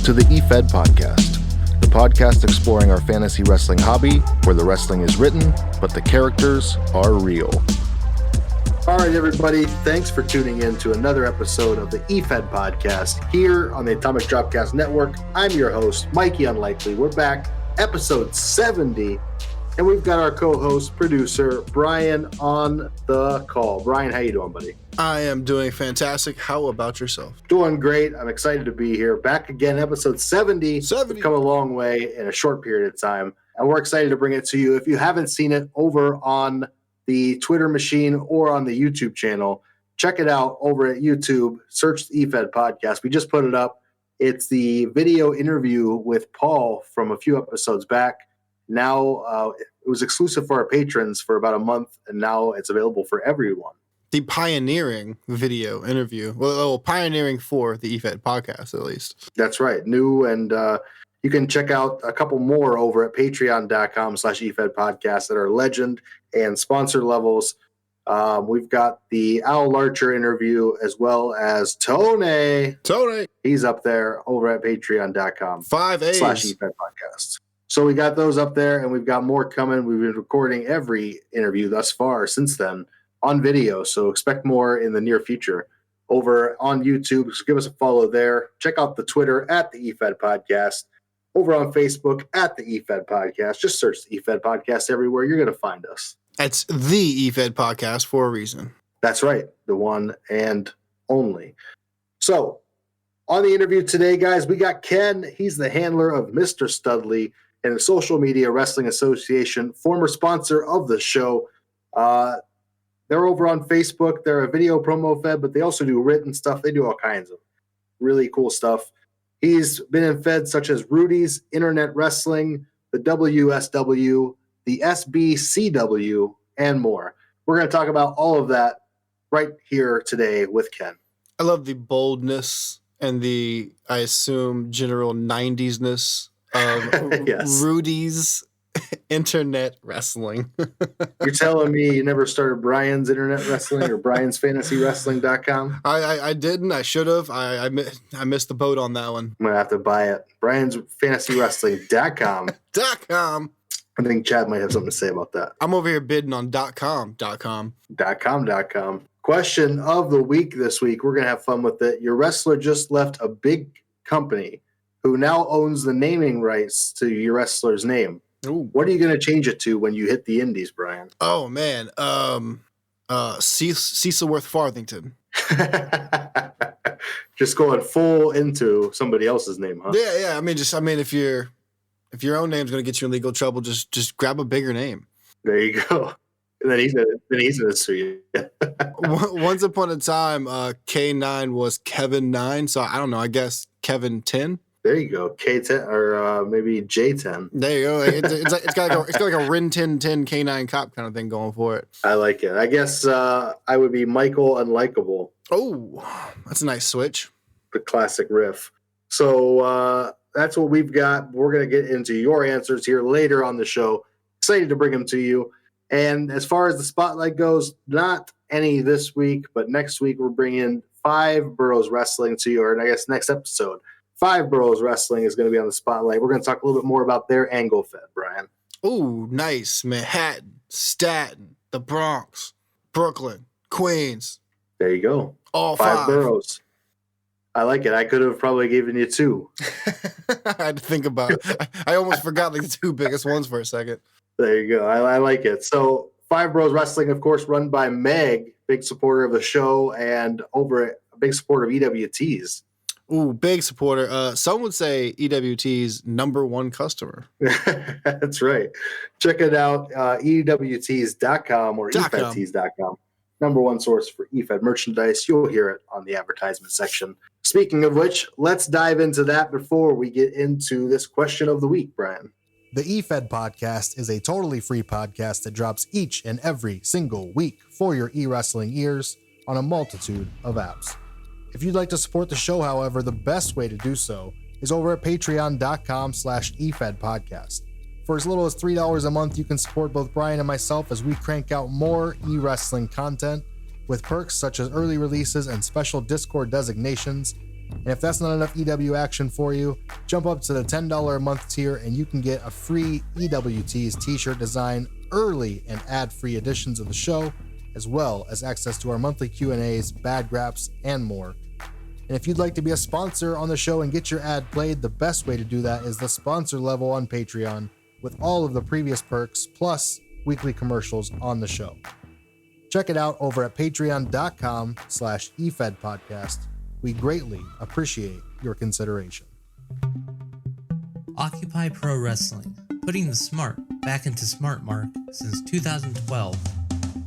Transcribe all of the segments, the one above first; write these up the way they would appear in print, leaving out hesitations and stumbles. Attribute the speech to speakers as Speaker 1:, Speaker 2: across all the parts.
Speaker 1: to the Efed Podcast, the podcast exploring our fantasy wrestling hobby, where the wrestling is written, but the characters are real. All right, everybody, thanks for tuning in to another episode of the Efed Podcast here on the Atomic Dropcast Network. I'm your host, Mikey Unlikely. We're back, episode 70, and we've got our co-host, producer, Brian, on the call. Brian, how you doing, buddy?
Speaker 2: I am doing fantastic. How about yourself?
Speaker 1: Doing great. I'm excited to be here. Back again, episode 70. We've come a long way in a short period of time, and we're excited to bring it to you. If you haven't seen it over on the Twitter machine or on the YouTube channel, check it out over at YouTube. Search the Efed Podcast. We just put it up. It's the video interview with Paul from a few episodes back. Now, it was exclusive for our patrons for about a month, and now it's available for everyone.
Speaker 2: The pioneering video interview. Well, pioneering for the Efed Podcast, at least.
Speaker 1: That's right. New, and you can check out a couple more over at patreon.com/Efed Podcast at our legend and sponsor levels. We've got the Al Larcher interview as well as Tony. He's up there over at patreon.com
Speaker 2: 5A's.
Speaker 1: Efed Podcast. So we got those up there, and we've got more coming. We've been recording every interview thus far since then on video, so expect more in the near future over on YouTube. So give us a follow there. Check out the Twitter at the Efed Podcast. Over on Facebook at the Efed Podcast. Just search the Efed Podcast everywhere. You're going to find us.
Speaker 2: That's the Efed Podcast for a reason.
Speaker 1: That's right. The one and only. So on the interview today, guys, we got Ken. He's the handler of Mr. Studley and the Social Media Wrestling Association, former sponsor of the show. They're over on Facebook. They're a video promo fed, but they also do written stuff. They do all kinds of really cool stuff. He's been in feds such as Rudy's, Internet Wrestling, the WSW, the SBCW, and more. We're going to talk about all of that right here today with Ken.
Speaker 2: I love the boldness and the, I assume, general 90s-ness of
Speaker 1: yes.
Speaker 2: Rudy's Internet Wrestling.
Speaker 1: You're telling me you never started Brian's Internet Wrestling or Brian'sFantasyWrestling.com?
Speaker 2: I didn't. I should have. I missed the boat on that one.
Speaker 1: I'm going to have to buy it. Brian'sFantasyWrestling.com.
Speaker 2: .com.
Speaker 1: I think Chad might have something to say about that.
Speaker 2: I'm over here bidding on .com.
Speaker 1: .com. Question of the week this week. We're going to have fun with it. Your wrestler just left a big company who now owns the naming rights to your wrestler's name.
Speaker 2: Ooh.
Speaker 1: What are you going to change it to when you hit the indies, Brian?
Speaker 2: Oh, man. Cecilworth Farthington.
Speaker 1: Just going full into somebody else's name, huh?
Speaker 2: Yeah. I mean, if your own name's going to get you in legal trouble, just grab a bigger name.
Speaker 1: There you go. And then he's going to sue you.
Speaker 2: Once upon a time, K9 was Kevin 9. So I don't know. I guess Kevin 10.
Speaker 1: There you go, K10 or maybe J10.
Speaker 2: There you go. It's got like a Rin 10 K9 cop kind of thing going for it.
Speaker 1: I like it. I guess I would be Michael Unlikable.
Speaker 2: Oh, that's a nice switch.
Speaker 1: The classic riff. So that's what we've got. We're going to get into your answers here later on the show. Excited to bring them to you. And as far as the spotlight goes, not any this week, but next week we're bringing 5 Boroughs Wrestling to you, or I guess next episode. 5 Boroughs Wrestling is going to be on the spotlight. We're going to talk a little bit more about their angle fed, Brian.
Speaker 2: Oh, nice. Manhattan, Staten, the Bronx, Brooklyn, Queens.
Speaker 1: There you go.
Speaker 2: All
Speaker 1: 5 boroughs. I like it. I could have probably given you 2.
Speaker 2: I had to think about it. I almost forgot like the 2 biggest ones for a second.
Speaker 1: There you go. I like it. So 5 Boroughs Wrestling, of course, run by Meg, big supporter of the show, and over a big supporter of EWTs.
Speaker 2: Ooh, big supporter. Some would say EWT's #1 customer.
Speaker 1: That's right. Check it out, EWTs.com or EFedTees.com. #1 source for Efed merchandise. You'll hear it on the advertisement section. Speaking of which, let's dive into that before we get into this question of the week, Brian.
Speaker 3: The Efed Podcast is a totally free podcast that drops each and every single week for your e-wrestling ears on a multitude of apps. If you'd like to support the show, however, the best way to do so is over at patreon.com/Efed Podcast. For as little as $3 a month, you can support both Brian and myself as we crank out more e-wrestling content with perks such as early releases and special Discord designations And if that's not enough EW action for you, jump up to the $10 a month tier and you can get a free EWT's t-shirt design, early and ad-free editions of the show, as well as access to our monthly Q&As, bad graps, and more. And if you'd like to be a sponsor on the show and get your ad played, the best way to do that is the sponsor level on Patreon, with all of the previous perks, plus weekly commercials on the show. Check it out over at patreon.com/Efed Podcast. We greatly appreciate your consideration.
Speaker 4: Occupy Pro Wrestling, putting the smart back into smart mark since 2012,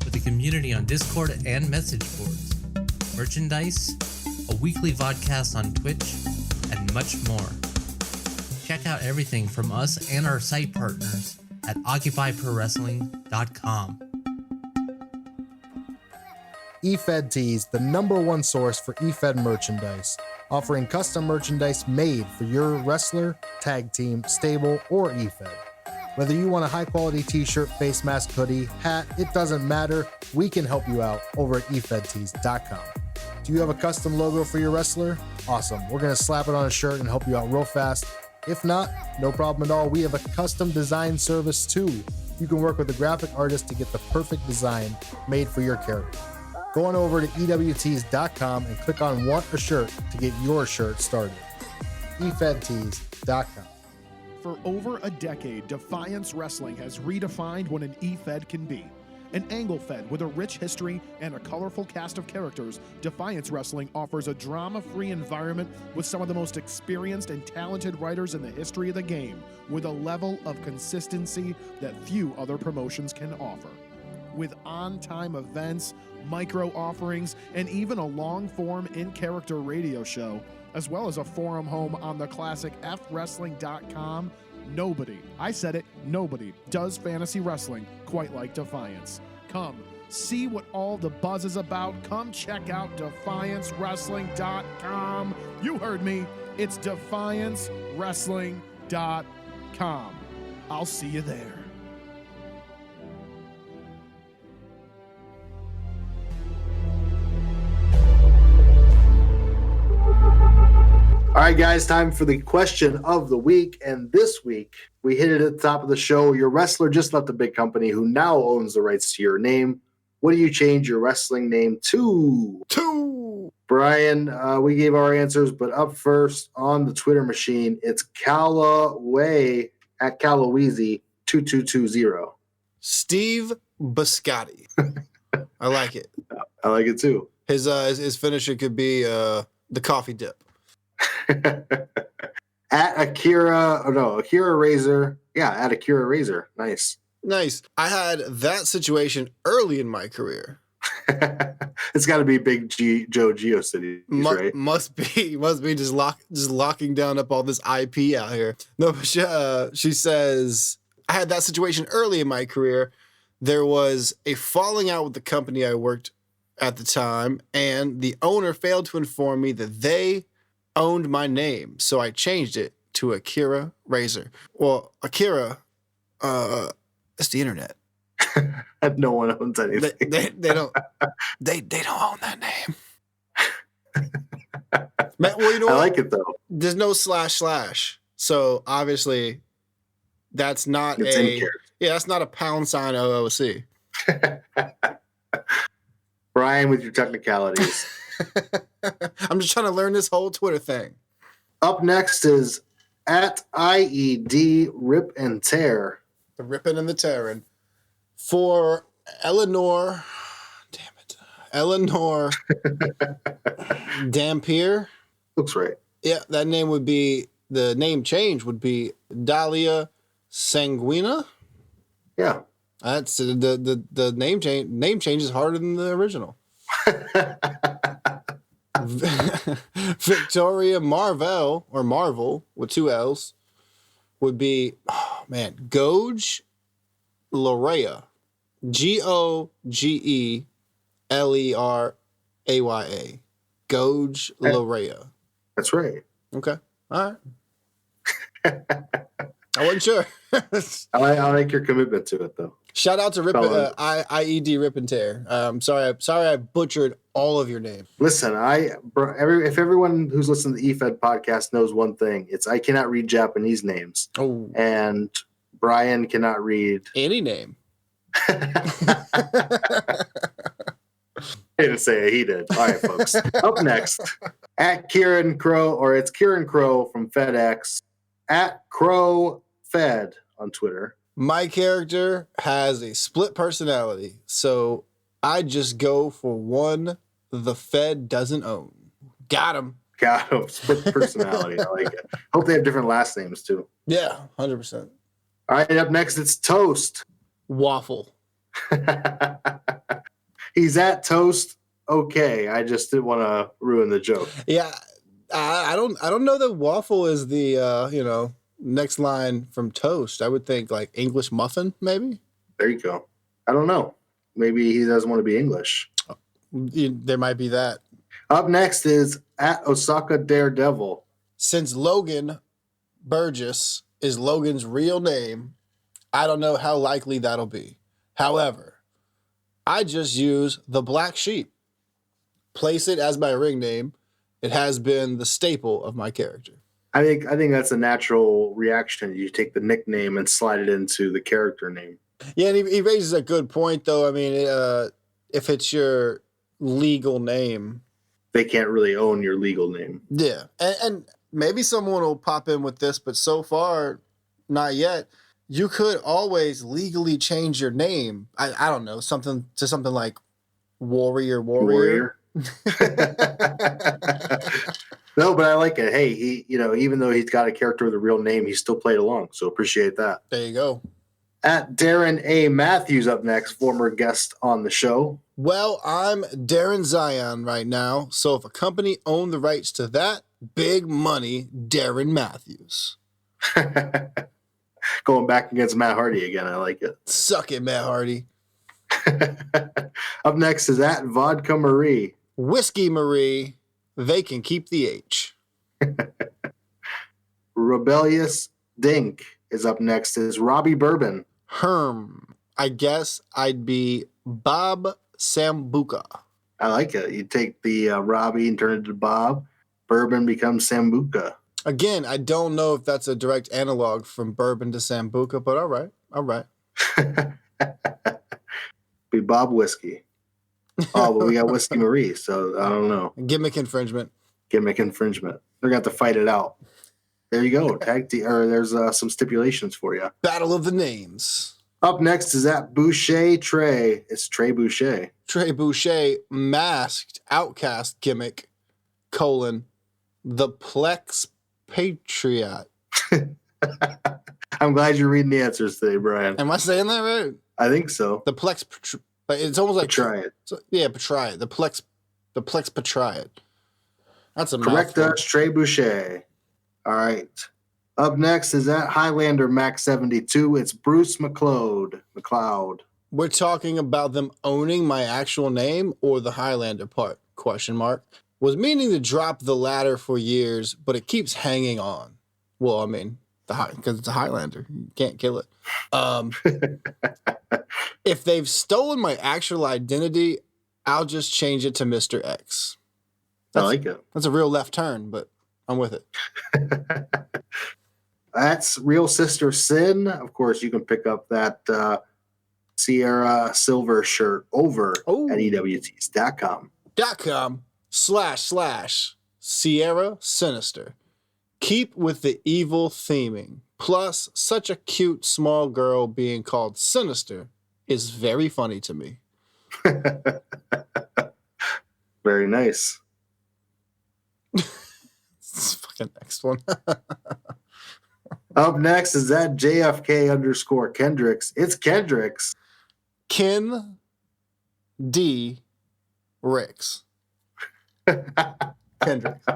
Speaker 4: with a community on Discord and message boards, merchandise, a weekly vodcast on Twitch, and much more. Check out everything from us and our site partners at occupyprowrestling.com.
Speaker 3: Efed Tees, the #1 source for Efed merchandise, offering custom merchandise made for your wrestler, tag team, stable, or Efed. Whether you want a high-quality t-shirt, face mask, hoodie, hat, it doesn't matter. We can help you out over at efedtees.com. Do you have a custom logo for your wrestler? Awesome. We're going to slap it on a shirt and help you out real fast. If not, no problem at all. We have a custom design service too. You can work with a graphic artist to get the perfect design made for your character. Go on over to EWTees.com and click on Want a Shirt to get your shirt started. EFedTees.com.
Speaker 5: For over a decade, Defiance Wrestling has redefined what an E-Fed can be. An angle fed with a rich history and a colorful cast of characters, Defiance Wrestling offers a drama-free environment with some of the most experienced and talented writers in the history of the game, with a level of consistency that few other promotions can offer. With on-time events, micro offerings, and even a long-form in-character radio show, as well as a forum home on the classic fwrestling.com, nobody, I said it, nobody does fantasy wrestling quite like Defiance. Come, see what all the buzz is about. Come check out DefianceWrestling.com. You heard me. It's DefianceWrestling.com. I'll see you there.
Speaker 1: All right, guys, time for the question of the week. And this week, we hit it at the top of the show. Your wrestler just left a big company who now owns the rights to your name. What do you change your wrestling name to? Brian, we gave our answers, but up first on the Twitter machine, it's Callaway at Calaweezy2220.
Speaker 2: Steve Biscotti. I like it.
Speaker 1: I like it too.
Speaker 2: His finisher could be the coffee dip.
Speaker 1: At Akira Razor. Yeah, at Akira Razor. Nice.
Speaker 2: I had that situation early in my career.
Speaker 1: It's got to be Big Joe GeoCities, right?
Speaker 2: Must be just locking down up all this IP out here. No, she says, I had that situation early in my career. There was a falling out with the company I worked at the time, and the owner failed to inform me that they owned my name, so I changed it to Akira Razor. Well, Akira, it's the internet.
Speaker 1: No one owns anything.
Speaker 2: They don't. They don't own that name. Well, you know
Speaker 1: I
Speaker 2: what?
Speaker 1: like it though.
Speaker 2: There's no // so obviously that's not that's not a # OOC.
Speaker 1: Brian, with your technicalities.
Speaker 2: I'm just trying to learn this whole Twitter thing.
Speaker 1: Up next is at IED Rip and Tear.
Speaker 2: The ripping and the tearing. For Eleanor Dampier.
Speaker 1: Looks right.
Speaker 2: Yeah, that name would be, the name change would be Dahlia Sanguina.
Speaker 1: Yeah.
Speaker 2: That's the name change. Name change is harder than the original. Victoria Marvel with 2 L's would be, Goge Lorea. GOGELERAYA. Goge Lorea.
Speaker 1: That's right.
Speaker 2: Okay. All right. I wasn't sure.
Speaker 1: I like your commitment to it, though.
Speaker 2: Shout out to
Speaker 1: Fellas.
Speaker 2: IED Rip and Tear. Sorry I butchered all of your name.
Speaker 1: Listen, if everyone who's listened to the EFED podcast knows one thing, it's I cannot read Japanese names,
Speaker 2: Oh,
Speaker 1: and Brian cannot read.
Speaker 2: any name.
Speaker 1: I didn't say it, he did. All right, folks. Up next, at Kieran Crow, or it's Kieran Crow from FedEx, at Crow Fed on Twitter.
Speaker 2: My character has a split personality, so I just go for one the Fed doesn't own. Got him.
Speaker 1: Got him. Split personality. I like it. Hope they have different last names too.
Speaker 2: Yeah, 100%.
Speaker 1: All right, up next, it's Toast.
Speaker 2: Waffle.
Speaker 1: He's at Toast. Okay, I just didn't want to ruin the joke.
Speaker 2: Yeah, I don't know that waffle is the next line from Toast. I would think like English muffin, maybe.
Speaker 1: There you go. I don't know. Maybe he doesn't want to be English.
Speaker 2: There might be that.
Speaker 1: Up next is at Osaka Daredevil.
Speaker 2: Since Logan Burgess is Logan's real name, I don't know how likely that'll be. However, I just use the black sheep. Place it as my ring name. It has been the staple of my character.
Speaker 1: I think that's a natural reaction. You take the nickname and slide it into the character name.
Speaker 2: Yeah, and he raises a good point, though. I mean, if it's your legal name,
Speaker 1: they can't really own your legal name.
Speaker 2: Yeah, and maybe someone will pop in with this, but so far, not yet. You could always legally change your name. I don't know, something like Warrior.
Speaker 1: No, but I like it. Hey, he, even though he's got a character with a real name, he still played along. So appreciate that.
Speaker 2: There you go.
Speaker 1: At Darren A. Matthews up next, former guest on the show.
Speaker 2: Well, I'm Darren Zion right now. So if a company owned the rights to that, big money, Darren Matthews.
Speaker 1: Going back against Matt Hardy again. I like it.
Speaker 2: Suck it, Matt Hardy.
Speaker 1: Up next is at Vodka Marie.
Speaker 2: Whiskey Marie. They can keep the H.
Speaker 1: Rebellious Dink is up next. Is Robbie Bourbon.
Speaker 2: Herm. I guess I'd be Bob Sambuca.
Speaker 1: I like it. You take the Robbie and turn it to Bob. Bourbon becomes Sambuca.
Speaker 2: Again, I don't know if that's a direct analog from bourbon to Sambuca, but all right.
Speaker 1: Be Bob Whiskey. Oh, but we got Whiskey Marie, so I don't know.
Speaker 2: Gimmick infringement.
Speaker 1: They're going to have to fight it out. There you go. There's some stipulations for you.
Speaker 2: Battle of the names.
Speaker 1: Up next is at Boucher Trey. It's Trey Boucher.
Speaker 2: Trey Boucher, masked outcast gimmick, the Plex Patriot.
Speaker 1: I'm glad you're reading the answers today, Brian.
Speaker 2: Am I saying that right?
Speaker 1: I think so.
Speaker 2: The Plex, it's almost like
Speaker 1: Patriot.
Speaker 2: Yeah, Patriot. The Plex Patriot. That's a
Speaker 1: correct
Speaker 2: mouthful.
Speaker 1: us, Trey Boucher. All right. Up next is at Highlander Max 72. It's Bruce McLeod.
Speaker 2: We're talking about them owning my actual name or the Highlander part? ? Was meaning to drop the latter for years, but it keeps hanging on. Well, I mean, because it's a Highlander. You can't kill it. If they've stolen my actual identity, I'll just change it to Mr. X.
Speaker 1: I like it.
Speaker 2: That's a real left turn, but I'm with it.
Speaker 1: That's Real Sister Sin. Of course, you can pick up that Sierra Silver shirt over at EWTs.com.
Speaker 2: .com//Sierra Sinister. Keep with the evil theming. Plus, such a cute small girl being called Sinister is very funny to me.
Speaker 1: Very nice.
Speaker 2: This fucking next one.
Speaker 1: Up next is that JFK_Kendricks. It's Kendricks.
Speaker 2: Ken D. Ricks. Kendricks.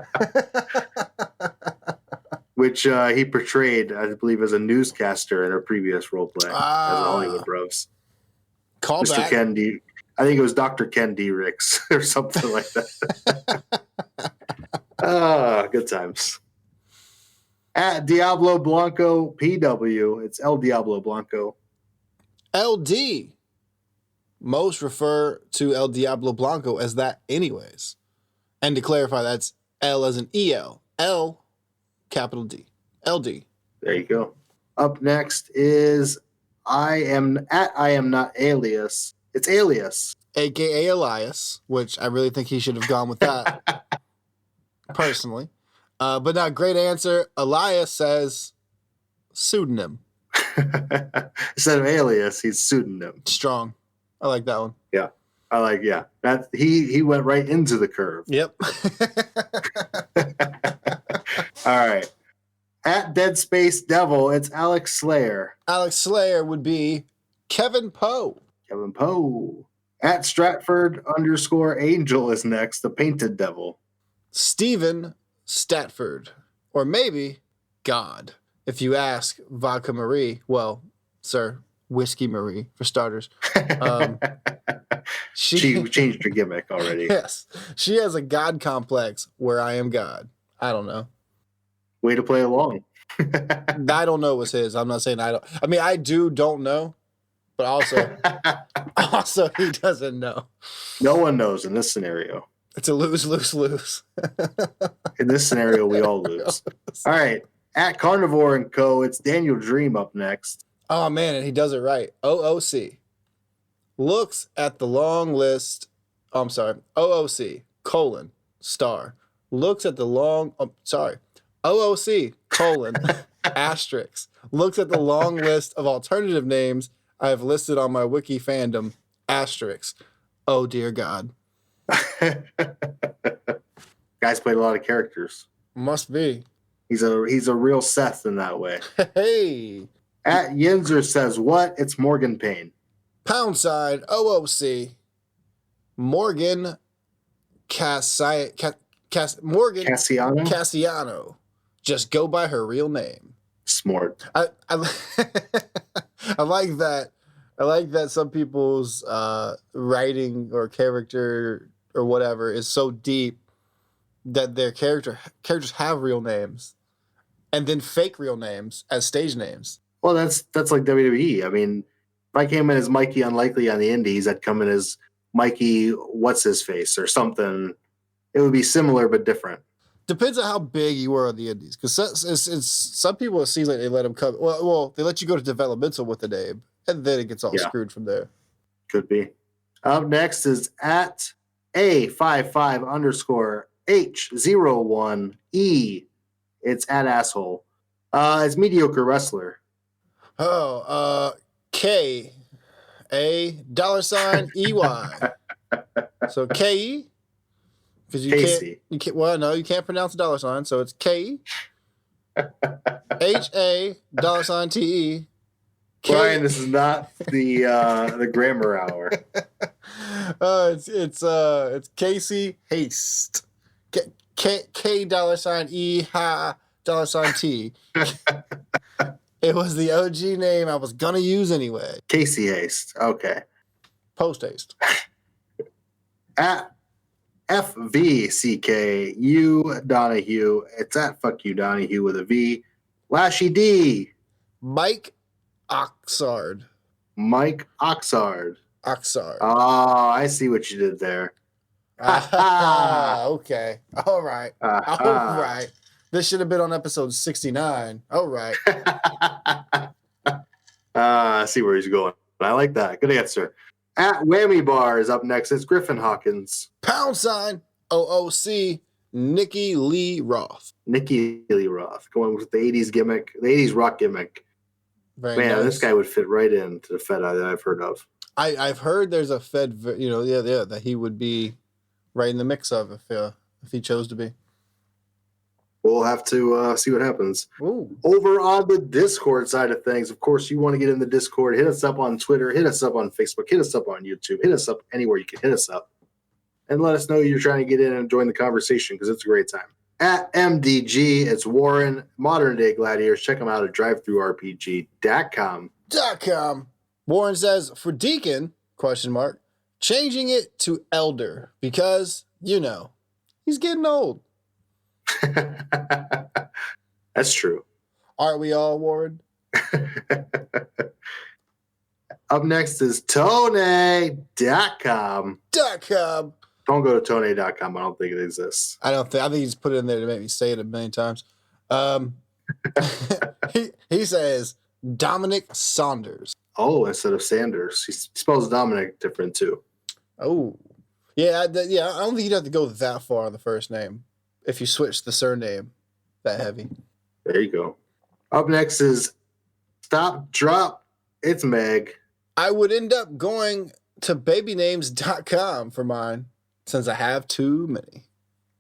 Speaker 1: Which he portrayed, I believe, as a newscaster in a previous role play as a Hollywood Bros.
Speaker 2: Call
Speaker 1: Mr.
Speaker 2: back.
Speaker 1: Ken D. I think it was Dr. Ken D. Ricks or something like that. Good times. At Diablo Blanco PW, it's El Diablo Blanco.
Speaker 2: LD. Most refer to El Diablo Blanco as that anyways. And to clarify, that's L as in EL. L, capital D. LD.
Speaker 1: There you go. Up next is I am not alias. It's alias.
Speaker 2: AKA Elias, which I really think he should have gone with that. Personally. But now, great answer. Elias says pseudonym.
Speaker 1: Instead of alias, he's pseudonym.
Speaker 2: Strong. I like that one.
Speaker 1: Yeah. That he went right into the curve.
Speaker 2: Yep.
Speaker 1: All right. At Dead Space Devil, it's Alex Slayer.
Speaker 2: Alex Slayer would be Kevin Poe.
Speaker 1: Kevin Poe. At Stratford_Angel is next, the Painted Devil.
Speaker 2: Steven Statford. Or maybe God. If you ask Vodka Marie, well, sir, Whiskey Marie for starters.
Speaker 1: She changed her gimmick already.
Speaker 2: Yes. She has a God complex where I am God. I don't know.
Speaker 1: Way to play along.
Speaker 2: I don't know what's his. I'm not saying I don't. I mean, I don't know, but also he doesn't know.
Speaker 1: No one knows in this scenario.
Speaker 2: It's a lose.
Speaker 1: In this scenario, we all lose. All right. At Carnivore and Co., it's Daniel Dream up next.
Speaker 2: Oh, man, and he does it right. OOC. Looks at the long list. Oh, I'm sorry. OOC, : star. Looks at the long, OOC, : asterisk. Looks at the long list of alternative names I have listed on my wiki fandom, asterisk. Oh, dear God.
Speaker 1: Guy's played a lot of characters.
Speaker 2: Must be.
Speaker 1: He's a real Seth in that way.
Speaker 2: Hey.
Speaker 1: At Yinzer says what? It's Morgan Payne.
Speaker 2: # OOC. Morgan Cassiano. Just go by her real name.
Speaker 1: Smart.
Speaker 2: I like that. I like that some people's writing or character or whatever is so deep that their characters have real names and then fake real names as stage names.
Speaker 1: Well, that's like WWE. I mean, if I came in as Mikey Unlikely on the Indies, I'd come in as Mikey What's His Face or something. It would be similar but different.
Speaker 2: Depends on how big you were on the Indies, because some people it seems like they let them come. Well, they let you go to developmental with the name, and then it gets all screwed from there.
Speaker 1: Could be. Up next is at A55_H01E. It's at asshole. It's mediocre wrestler.
Speaker 2: Oh, K A $EY. So KE. Because you can't. Well, no, you can't pronounce the $, so it's KE HA $TE.
Speaker 1: Brian, this is not the grammar hour.
Speaker 2: It's Casey Haste. K $E ha $T. It was the OG name I was gonna use anyway.
Speaker 1: Casey Haste. Okay.
Speaker 2: Post haste.
Speaker 1: At FVCKU Donahue. It's at Fuck You Donahue with a V. Lashy D.
Speaker 2: Mike Oxard.
Speaker 1: Oxard.
Speaker 2: Oxard.
Speaker 1: Oh, I see what you did there.
Speaker 2: Okay. All right.
Speaker 1: Uh-huh.
Speaker 2: All right. This should have been on episode 69. All right.
Speaker 1: I see where he's going. I like that. Good answer. At Whammy Bar is up next. It's Griffin Hawkins.
Speaker 2: # OOC Nikki Lee Roth.
Speaker 1: Nikki Lee Roth. Going with the 80s gimmick, the 80s rock gimmick.
Speaker 2: Very
Speaker 1: Man,
Speaker 2: nice.
Speaker 1: this guy would fit right into the Fed that I've heard of.
Speaker 2: I've heard there's a Fed, that he would be right in the mix of if he chose to be.
Speaker 1: We'll have to see what happens.
Speaker 2: Ooh.
Speaker 1: Over on the Discord side of things, of course, you want to get in the Discord, hit us up on Twitter, hit us up on Facebook, hit us up on YouTube, hit us up anywhere you can hit us up. And let us know you're trying to get in and join the conversation because it's a great time. At MDG, it's Warren, Modern Day Gladiators. Check them out at drivethrurpg.com.
Speaker 2: Warren says, for Deacon, ? Changing it to Elder because, he's getting old.
Speaker 1: That's true.
Speaker 2: Aren't we all, Warren?
Speaker 1: Up next is Tone.com.
Speaker 2: .com.
Speaker 1: Don't go to Tone.com. I don't think it exists.
Speaker 2: I think he just put it in there to make me say it a million times. He says Dominic Saunders.
Speaker 1: Oh, instead of Sanders. He spells Dominic different too.
Speaker 2: Oh, yeah, I don't think you'd have to go that far on the first name if you switch the surname that heavy.
Speaker 1: There you go. Up next is Stop Drop. It's Meg.
Speaker 2: I would end up going to babynames.com for mine since I have too many.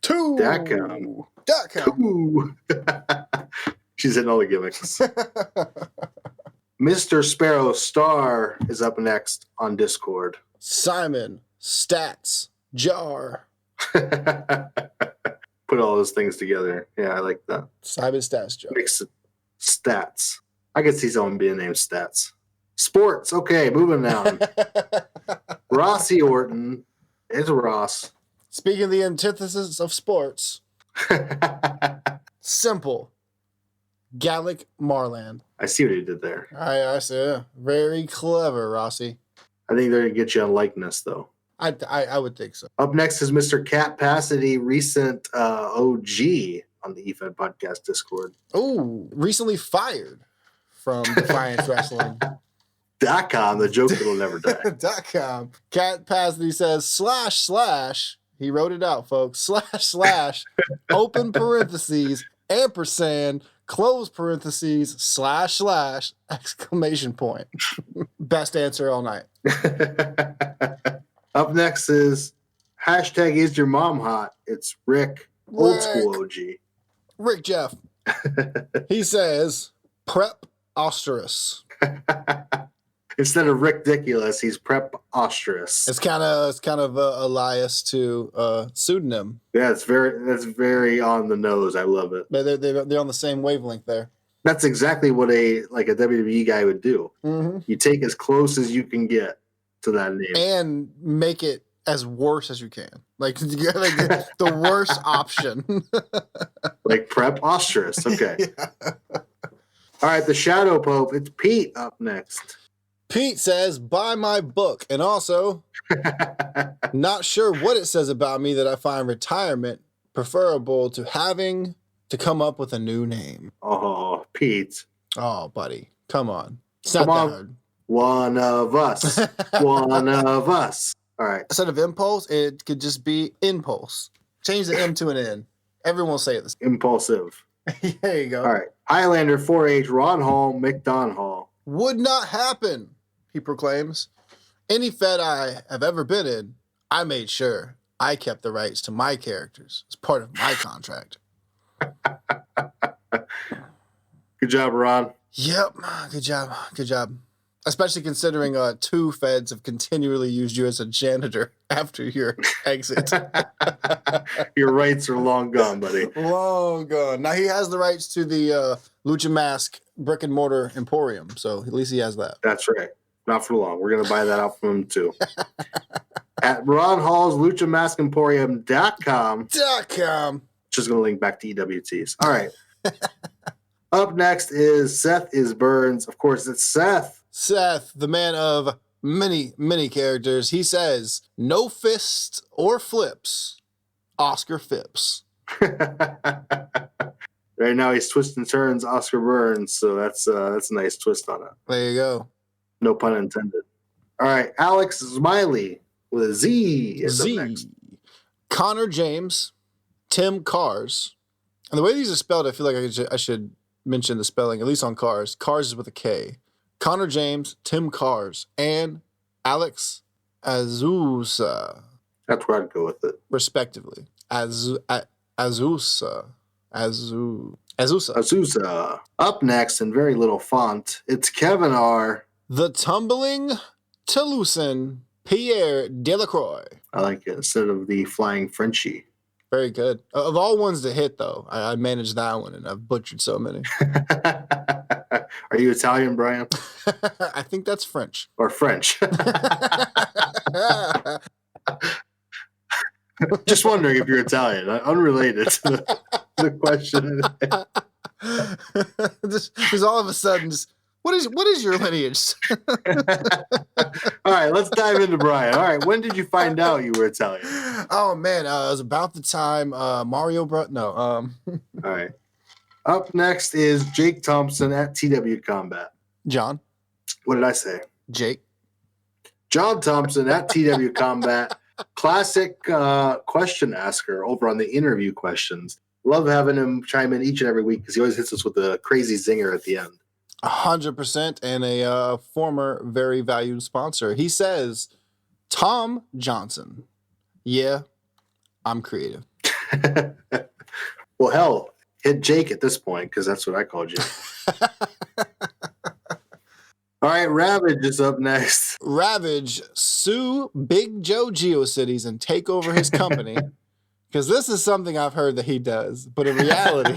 Speaker 1: .com.
Speaker 2: .com.
Speaker 1: Ooh. She's hitting all the gimmicks. Mr. Sparrow Star is up next on Discord.
Speaker 2: Simon Stats Jar.
Speaker 1: Put all those things together. Yeah, I like that.
Speaker 2: Simon Stats Jar.
Speaker 1: Makes it Stats. I could see someone being named Stats. Sports. Okay, moving on. Rossi Orton. It's Ross.
Speaker 2: Speaking of the antithesis of sports, simple. Gallic Marland.
Speaker 1: I see what he did there.
Speaker 2: I see. Yeah. Very clever, Rossi.
Speaker 1: I think they're going to get you on likeness, though.
Speaker 2: I would think so.
Speaker 1: Up next is Mr. Cat Pasadena, recent OG on the Efed Podcast Discord.
Speaker 2: Oh, recently fired from Defiance Wrestling.
Speaker 1: .com, the joke that'll never die.
Speaker 2: .com. Cat Pasadena says // he wrote it out, folks. // open parentheses, ampersand, close parentheses, // exclamation point. Best answer all night.
Speaker 1: Up next is hashtag is your mom hot. It's Rick, old school OG.
Speaker 2: Rick Jeff. He says prep osterus.
Speaker 1: Instead of ridiculous, he's prep osterus.
Speaker 2: It's kind of Elias to pseudonym.
Speaker 1: Yeah, that's very on the nose. I love it.
Speaker 2: They're on the same wavelength there.
Speaker 1: That's exactly what a WWE guy would do.
Speaker 2: Mm-hmm.
Speaker 1: You take as close as you can get to that name
Speaker 2: and make it as worse as you can. Like the worst option.
Speaker 1: Like prep osterus. Okay.
Speaker 2: Yeah.
Speaker 1: All right, the Shadow Pope. It's Pete up next.
Speaker 2: Pete says, buy my book. And also, not sure what it says about me that I find retirement preferable to having to come up with a new name.
Speaker 1: Oh, Pete.
Speaker 2: Oh, buddy. Come on. It's
Speaker 1: Come
Speaker 2: not
Speaker 1: on.
Speaker 2: that hard.
Speaker 1: One of us. One of us. All right.
Speaker 2: Instead of impulse, it could just be impulse. Change the M to an N. Everyone will say this.
Speaker 1: Impulsive.
Speaker 2: There you go.
Speaker 1: All right. Highlander 4H, Ron Hall, McDon Hall.
Speaker 2: Would not happen, he proclaims. Any Fed I have ever been in, I made sure I kept the rights to my characters as part of my contract.
Speaker 1: Good job, Ron.
Speaker 2: Yep. Good job. Good job. Especially considering 2 feds have continually used you as a janitor after your exit.
Speaker 1: Your rights are long gone, buddy.
Speaker 2: Long gone. Now he has the rights to the Lucha Mask brick and mortar emporium, so at least he has that.
Speaker 1: That's right. Not for long. We're going to buy that out from him, too. At Ron Hall's LuchaMaskEmporium.com. Just going to link back to EWTs. All right. Up next is Seth is Burns. Of course, it's Seth.
Speaker 2: Seth, the man of many, many characters. He says, no fists or flips, Oscar Phipps.
Speaker 1: Right now he's twisting turns Oscar Burns, so that's a nice twist on it.
Speaker 2: There you go.
Speaker 1: No pun intended. All right, Alex Smiley with a Z is up next.
Speaker 2: Connor James, Tim Cars. And the way these are spelled, I feel like I should mention the spelling, at least on Cars. Cars is with a K. Connor James, Tim Cars, and Alex Azusa.
Speaker 1: That's where I'd go with it.
Speaker 2: Respectively. Azusa.
Speaker 1: Up next, in very little font, it's Kevin R.
Speaker 2: The Tumbling Toulousain Pierre Delacroix.
Speaker 1: I like it instead of the Flying Frenchie.
Speaker 2: Very good. Of all ones to hit, though, I managed that one, and I've butchered so many.
Speaker 1: Are you Italian, Brian?
Speaker 2: I think that's French.
Speaker 1: Or French? Just wondering if you're Italian. Unrelated to the question.
Speaker 2: Just all of a sudden, just What is your lineage?
Speaker 1: All right, let's dive into Brian. All right, when did you find out you were Italian?
Speaker 2: Oh man, it was about the time Mario bro. No,
Speaker 1: All right. Up next is Jake Thompson at TW Combat.
Speaker 2: John,
Speaker 1: What did I say?
Speaker 2: Jake.
Speaker 1: John Thompson at TW Combat. Classic question asker over on the interview questions. Love having him chime in each and every week because he always hits us with a crazy zinger at the end.
Speaker 2: 100% and a former very valued sponsor. He says, Tom Johnson. Yeah, I'm creative.
Speaker 1: Well, hell, hit Jake at this point because that's what I called you. All right, Ravage is up next.
Speaker 2: Ravage, sue Big Joe GeoCities and take over his company. Because this is something I've heard that he does. But in reality,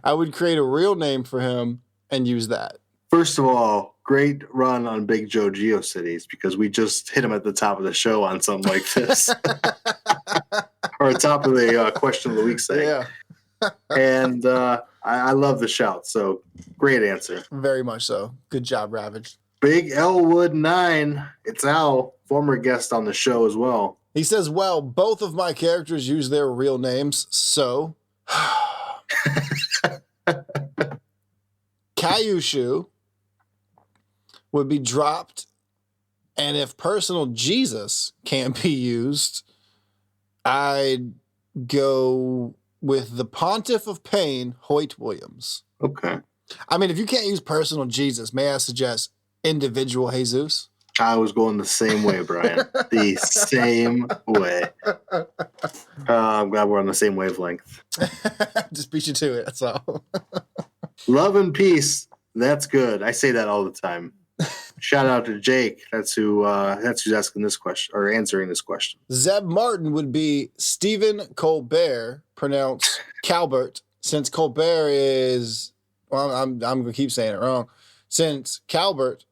Speaker 2: I would create a real name for him and use that.
Speaker 1: First of all, great run on Big Joe GeoCities because we just hit him at the top of the show on something like this. Or top of the question of the week segment.
Speaker 2: Yeah.
Speaker 1: And I love the shout. So great answer.
Speaker 2: Very much so. Good job, Ravage.
Speaker 1: Big Elwood 9. It's Al, former guest on the show as well.
Speaker 2: He says, well, both of my characters use their real names, so Kyushu would be dropped, and if personal Jesus can't be used, I'd go with the Pontiff of Pain, Hoyt Williams.
Speaker 1: Okay.
Speaker 2: I mean, if you can't use personal Jesus, may I suggest individual Jesus?
Speaker 1: I was going the same way, Brian. The same way. I'm glad we're on the same wavelength.
Speaker 2: Just beat you to it, that's all.
Speaker 1: Love and peace. That's good. I say that all the time. Shout out to Jake. That's who's asking this question or answering this question.
Speaker 2: Zeb Martin would be Stephen Colbert, pronounced Calbert, since Colbert is, well, I'm going to keep saying it wrong, since Calbert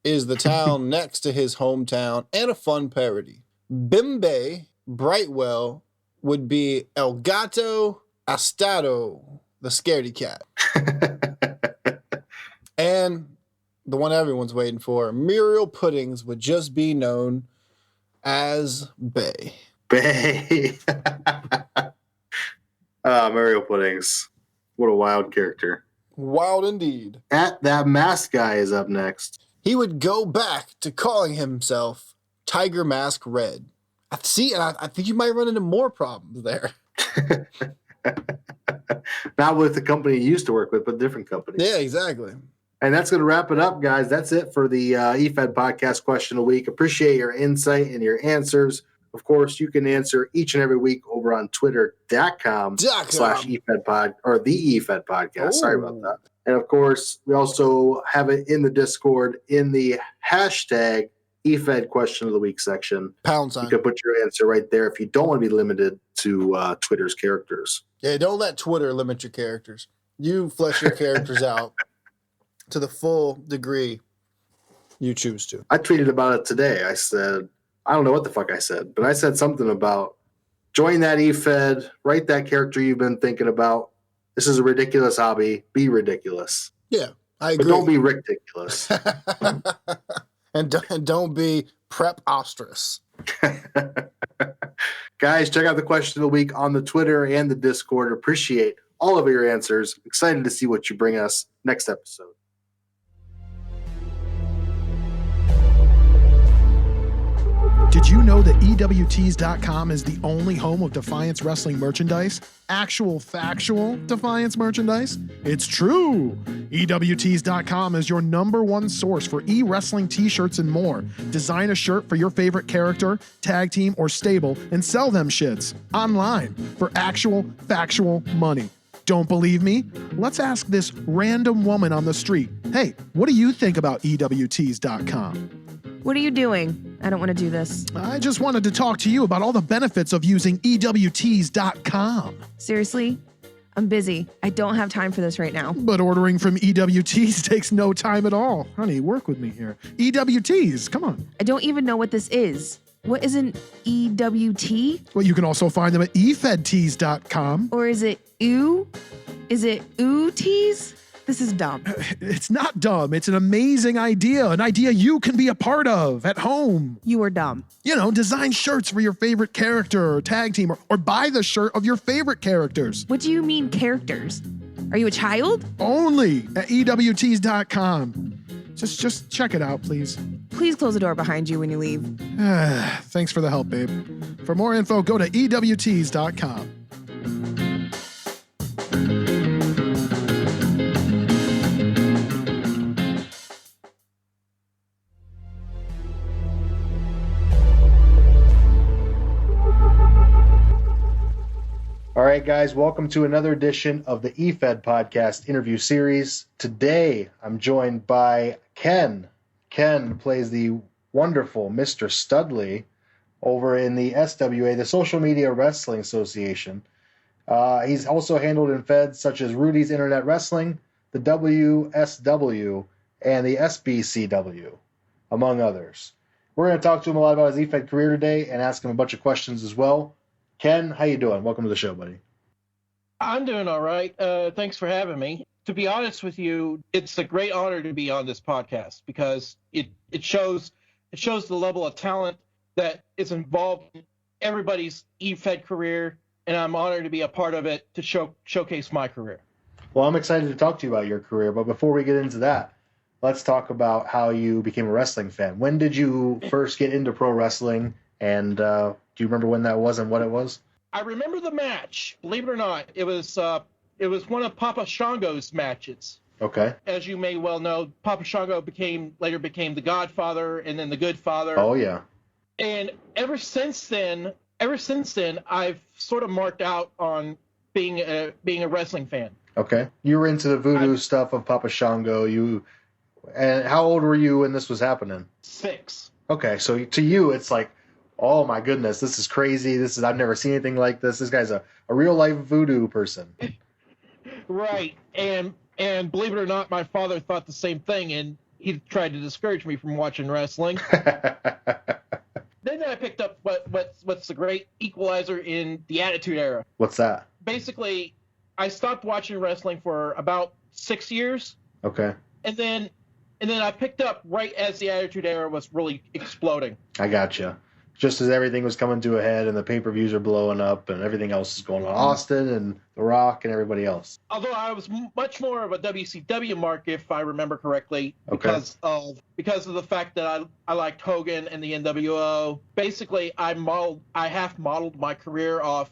Speaker 2: is the town next to his hometown and a fun parody. Bimbe Brightwell would be El Gato Astado, the scaredy cat. And the one everyone's waiting for, Muriel Puddings would just be known as Bay.
Speaker 1: Bay. Mario Puddings. What a wild character.
Speaker 2: Wild indeed.
Speaker 1: At That Mask Guy is up next.
Speaker 2: He would go back to calling himself Tiger Mask Red. I think you might run into more problems there.
Speaker 1: Not with the company you used to work with, but different companies.
Speaker 2: Yeah, exactly.
Speaker 1: And that's going to wrap it up, guys. That's it for the EFED podcast question of the week. Appreciate your insight and your answers. Of course, you can answer each and every week over on twitter.com/EFEDpod or the EFED podcast.
Speaker 2: Ooh.
Speaker 1: Sorry about that. And of course, we also have it in the Discord in the hashtag EFED question of the week section.
Speaker 2: Pound sign.
Speaker 1: You can put your answer right there if you don't want to be limited to Twitter's characters.
Speaker 2: Yeah, don't let Twitter limit your characters. You flesh your characters out to the full degree you choose to.
Speaker 1: I tweeted about it today. I said, I don't know what the fuck I said, but I said something about join that EFED, write that character you've been thinking about. This is a ridiculous hobby. Be ridiculous.
Speaker 2: Yeah, I agree.
Speaker 1: But don't be ridiculous.
Speaker 2: and don't be preposterous.
Speaker 1: Guys, check out the question of the week on the Twitter and the Discord. Appreciate all of your answers. Excited to see what you bring us next episode.
Speaker 5: Did you know that EWTs.com is the only home of Defiance Wrestling merchandise? Actual, factual Defiance merchandise? It's true! EWTs.com is your #1 source for e-wrestling t-shirts and more. Design a shirt for your favorite character, tag team, or stable and sell them shits online for actual, factual money. Don't believe me? Let's ask this random woman on the street. Hey, what do you think about EWTs.com?
Speaker 6: What are you doing? I don't want to do this.
Speaker 5: I just wanted to talk to you about all the benefits of using EWTs.com.
Speaker 6: Seriously? I'm busy. I don't have time for this right now.
Speaker 5: But ordering from EWTs takes no time at all. Honey, work with me here. EWTs, come on.
Speaker 6: I don't even know what this is. What is an EWT?
Speaker 5: Well, you can also find them at EFEDTs.com.
Speaker 6: Or is it EW? Is it ooties? This is dumb.
Speaker 5: It's not dumb. It's an amazing idea, an idea you can be a part of at home.
Speaker 6: You are dumb.
Speaker 5: You know, design shirts for your favorite character or tag team, or buy the shirt of your favorite characters.
Speaker 6: What do you mean characters? Are you a child?
Speaker 5: Only at EWTs.com. Just check it out, please.
Speaker 6: Please close the door behind you when you leave.
Speaker 5: Thanks for the help, babe. For more info, go to EWTs.com.
Speaker 1: All right, guys, welcome to another edition of the Efed Podcast interview series. Today, I'm joined by Ken. Ken plays the wonderful Mr. Studley over in the SWA, the Social Media Wrestling Association. He's also handled in feds such as Rudy's Internet Wrestling, the WSW, and the SBCW, among others. We're going to talk to him a lot about his EFED career today and ask him a bunch of questions as well. Ken, how you doing? Welcome to the show, buddy.
Speaker 7: I'm doing all right. Thanks for having me. To be honest with you, it's a great honor to be on this podcast because it shows the level of talent that is involved in everybody's EFED career, and I'm honored to be a part of it to showcase my career.
Speaker 1: Well, I'm excited to talk to you about your career, but before we get into that, let's talk about how you became a wrestling fan. When did you first get into pro wrestling, and do you remember when that was and what it was?
Speaker 7: I remember the match. Believe it or not, it was one of Papa Shango's matches.
Speaker 1: Okay.
Speaker 7: As you may well know, Papa Shango later became the Godfather and then the Good Father.
Speaker 1: Oh yeah.
Speaker 7: And ever since then, I've sort of marked out on being a wrestling fan.
Speaker 1: Okay. You were into the voodoo stuff of Papa Shango. And how old were you when this was happening?
Speaker 7: 6.
Speaker 1: Okay, so to you, it's like, oh my goodness, this is crazy. I've never seen anything like this. This guy's a real life voodoo person.
Speaker 7: Right. And believe it or not, my father thought the same thing, and he tried to discourage me from watching wrestling. Then I picked up what's the great equalizer in the Attitude Era.
Speaker 1: What's that?
Speaker 7: Basically, I stopped watching wrestling for about 6 years.
Speaker 1: Okay.
Speaker 7: And then I picked up right as the Attitude Era was really exploding.
Speaker 1: I gotcha. Just as everything was coming to a head and the pay-per-views are blowing up and everything else is going on. Austin and The Rock and everybody else.
Speaker 7: Although I was much more of a WCW mark, if I remember correctly,
Speaker 1: Okay.
Speaker 7: because of the fact that I liked Hogan and the NWO. Basically, I half modeled my career off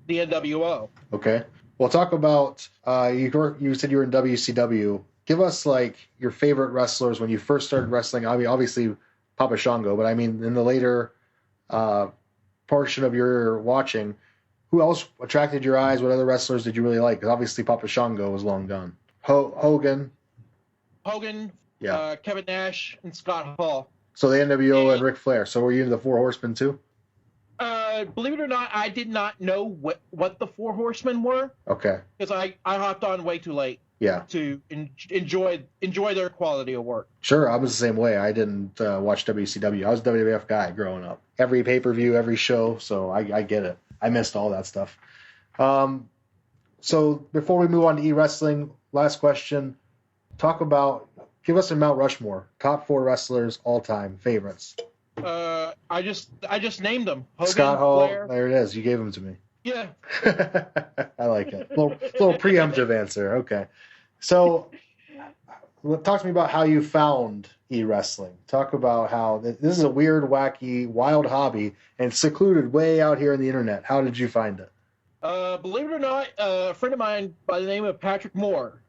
Speaker 7: the NWO.
Speaker 1: Okay. Well, talk about, you said you were in WCW. Give us, like, your favorite wrestlers when you first started wrestling. I mean, obviously, Papa Shango, but I mean, in the later portion of your watching, who else attracted your eyes? What other wrestlers did you really like? Because obviously Papa Shango was long gone. Hogan,
Speaker 7: yeah. Kevin Nash, and Scott Hall.
Speaker 1: So the NWO and Ric Flair. So were you into the Four Horsemen too?
Speaker 7: Believe it or not, I did not know what the Four Horsemen were.
Speaker 1: Okay.
Speaker 7: Because I hopped on way too late.
Speaker 1: Yeah.
Speaker 7: To enjoy their quality of work.
Speaker 1: Sure, I was the same way. I didn't watch WCW. I was a WWF guy growing up. Every pay-per-view, every show, so I get it. I missed all that stuff. So before we move on to e-wrestling, last question. Give us a Mount Rushmore. Top 4 wrestlers, all-time favorites.
Speaker 7: I just named them. Hogan,
Speaker 1: Scott Hall,
Speaker 7: Flair.
Speaker 1: there it is. You gave them to me.
Speaker 7: Yeah.
Speaker 1: I like it. Little preemptive answer. Okay. So talk to me about how you found e-wrestling. Talk about how this is a weird, wacky, wild hobby and secluded way out here on the internet. How did you find it?
Speaker 7: Believe it or not, a friend of mine by the name of Patrick Moore,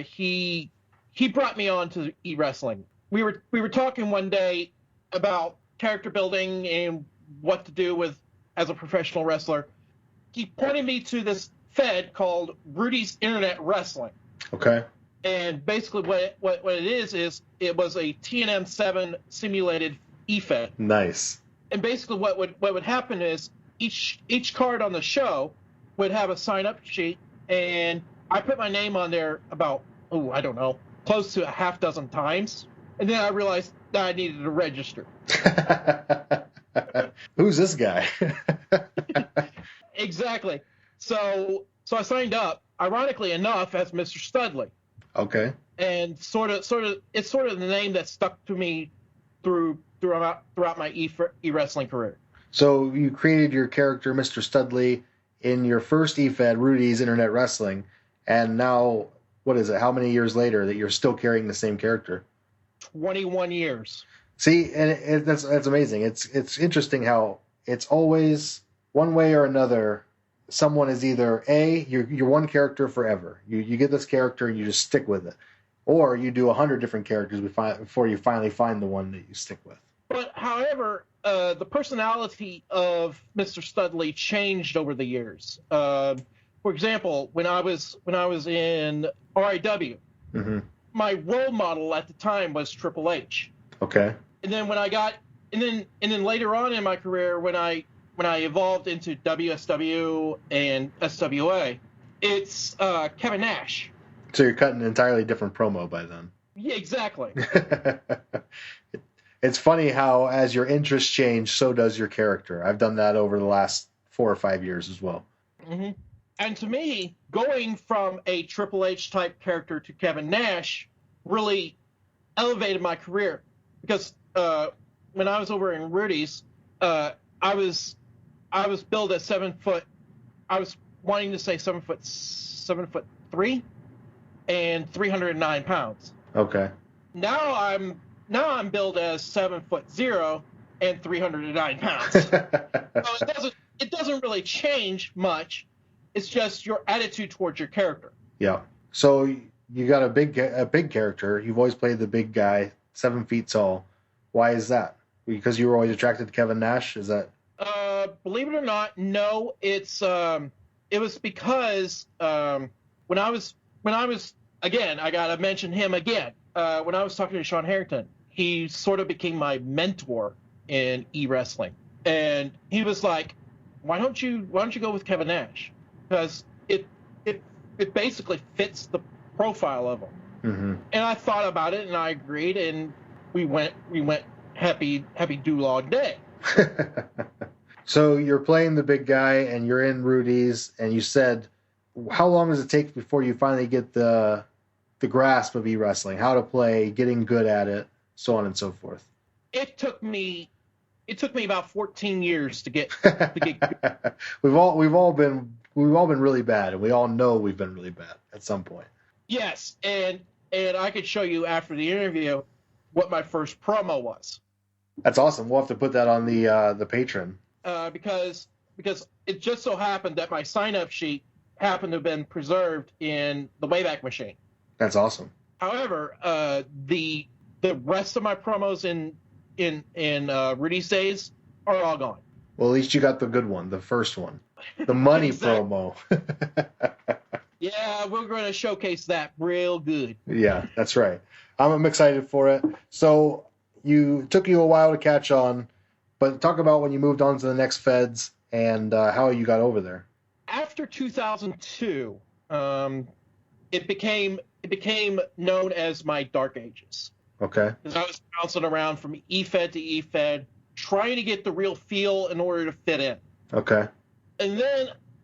Speaker 7: he brought me on to e-wrestling. We were talking one day about character building and what to do as a professional wrestler. He pointed me to this fed called Rudy's Internet Wrestling.
Speaker 1: Okay.
Speaker 7: And basically what it is it was a TNM 7 simulated EFED.
Speaker 1: Nice.
Speaker 7: And basically what would happen is each card on the show would have a sign-up sheet, and I put my name on there about, I don't know, close to a half dozen times. And then I realized that I needed to register.
Speaker 1: Who's this guy?
Speaker 7: Exactly. So I signed up. ironically enough, as Mr. Studley.
Speaker 1: Okay.
Speaker 7: And it's sort of the name that stuck to me throughout my e-wrestling career.
Speaker 1: So you created your character, Mr. Studley, in your first EFED, Rudy's Internet Wrestling, and now, what is it? How many years later that you're still carrying the same character?
Speaker 7: 21 years.
Speaker 1: See, and that's amazing. It's interesting how it's always one way or another. Someone is either you're one character forever. You get this character and you just stick with it, or you do 100 different characters before you finally find the one that you stick with.
Speaker 7: But however, the personality of Mr. Studley changed over the years. For example, when I was in RIW,
Speaker 1: mm-hmm.
Speaker 7: my role model at the time was Triple H.
Speaker 1: Okay.
Speaker 7: And then and then later on in my career, when I evolved into WSW and SWA, it's Kevin Nash.
Speaker 1: So you're cutting an entirely different promo by then.
Speaker 7: Yeah, exactly.
Speaker 1: It's funny how as your interests change, so does your character. I've done that over the last 4 or 5 years as well.
Speaker 7: Mm-hmm. And to me, going from a Triple H type character to Kevin Nash really elevated my career, because when I was over in Rudy's, I was billed at 7 foot. I was wanting to say 7'3" and 309 pounds.
Speaker 1: Okay.
Speaker 7: Now I'm billed as 7'0" and 309 pounds. So it doesn't really change much. It's just your attitude towards your character.
Speaker 1: Yeah. So you got a big character. You've always played the big guy, 7 feet tall. Why is that? Because you were always attracted to Kevin Nash? Is that?
Speaker 7: Believe it or not, no. It was because when I was again, I gotta mention him again. When I was talking to Sean Harrington, he sort of became my mentor in e-wrestling, and he was like, "Why don't you go with Kevin Nash? Because it basically fits the profile of him."
Speaker 1: Mm-hmm.
Speaker 7: And I thought about it, and I agreed, and we went happy Dulog day.
Speaker 1: So you're playing the big guy, and you're in Rudy's, and you said, how long does it take before you finally get the grasp of e-wrestling, how to play, getting good at it, so on and so forth?
Speaker 7: It took me about 14 years to get
Speaker 1: We've all been really bad, and we all know we've been really bad at some point.
Speaker 7: Yes, and I could show you after the interview what my first promo was.
Speaker 1: That's awesome. We'll have to put that on the Patreon.
Speaker 7: Because it just so happened that my sign-up sheet happened to have been preserved in the Wayback Machine.
Speaker 1: That's awesome.
Speaker 7: However, the rest of my promos in Rudy's days are all gone.
Speaker 1: Well, at least you got the good one, the first one, the money promo.
Speaker 7: Yeah, we're going to showcase that real good.
Speaker 1: Yeah, that's right. I'm excited for it. So took you a while to catch on, but talk about when you moved on to the next feds and how you got over there.
Speaker 7: After 2002, it became known as my Dark Ages.
Speaker 1: Okay.
Speaker 7: Because I was bouncing around from EFED to EFED, trying to get the real feel in order to fit in.
Speaker 1: Okay.
Speaker 7: And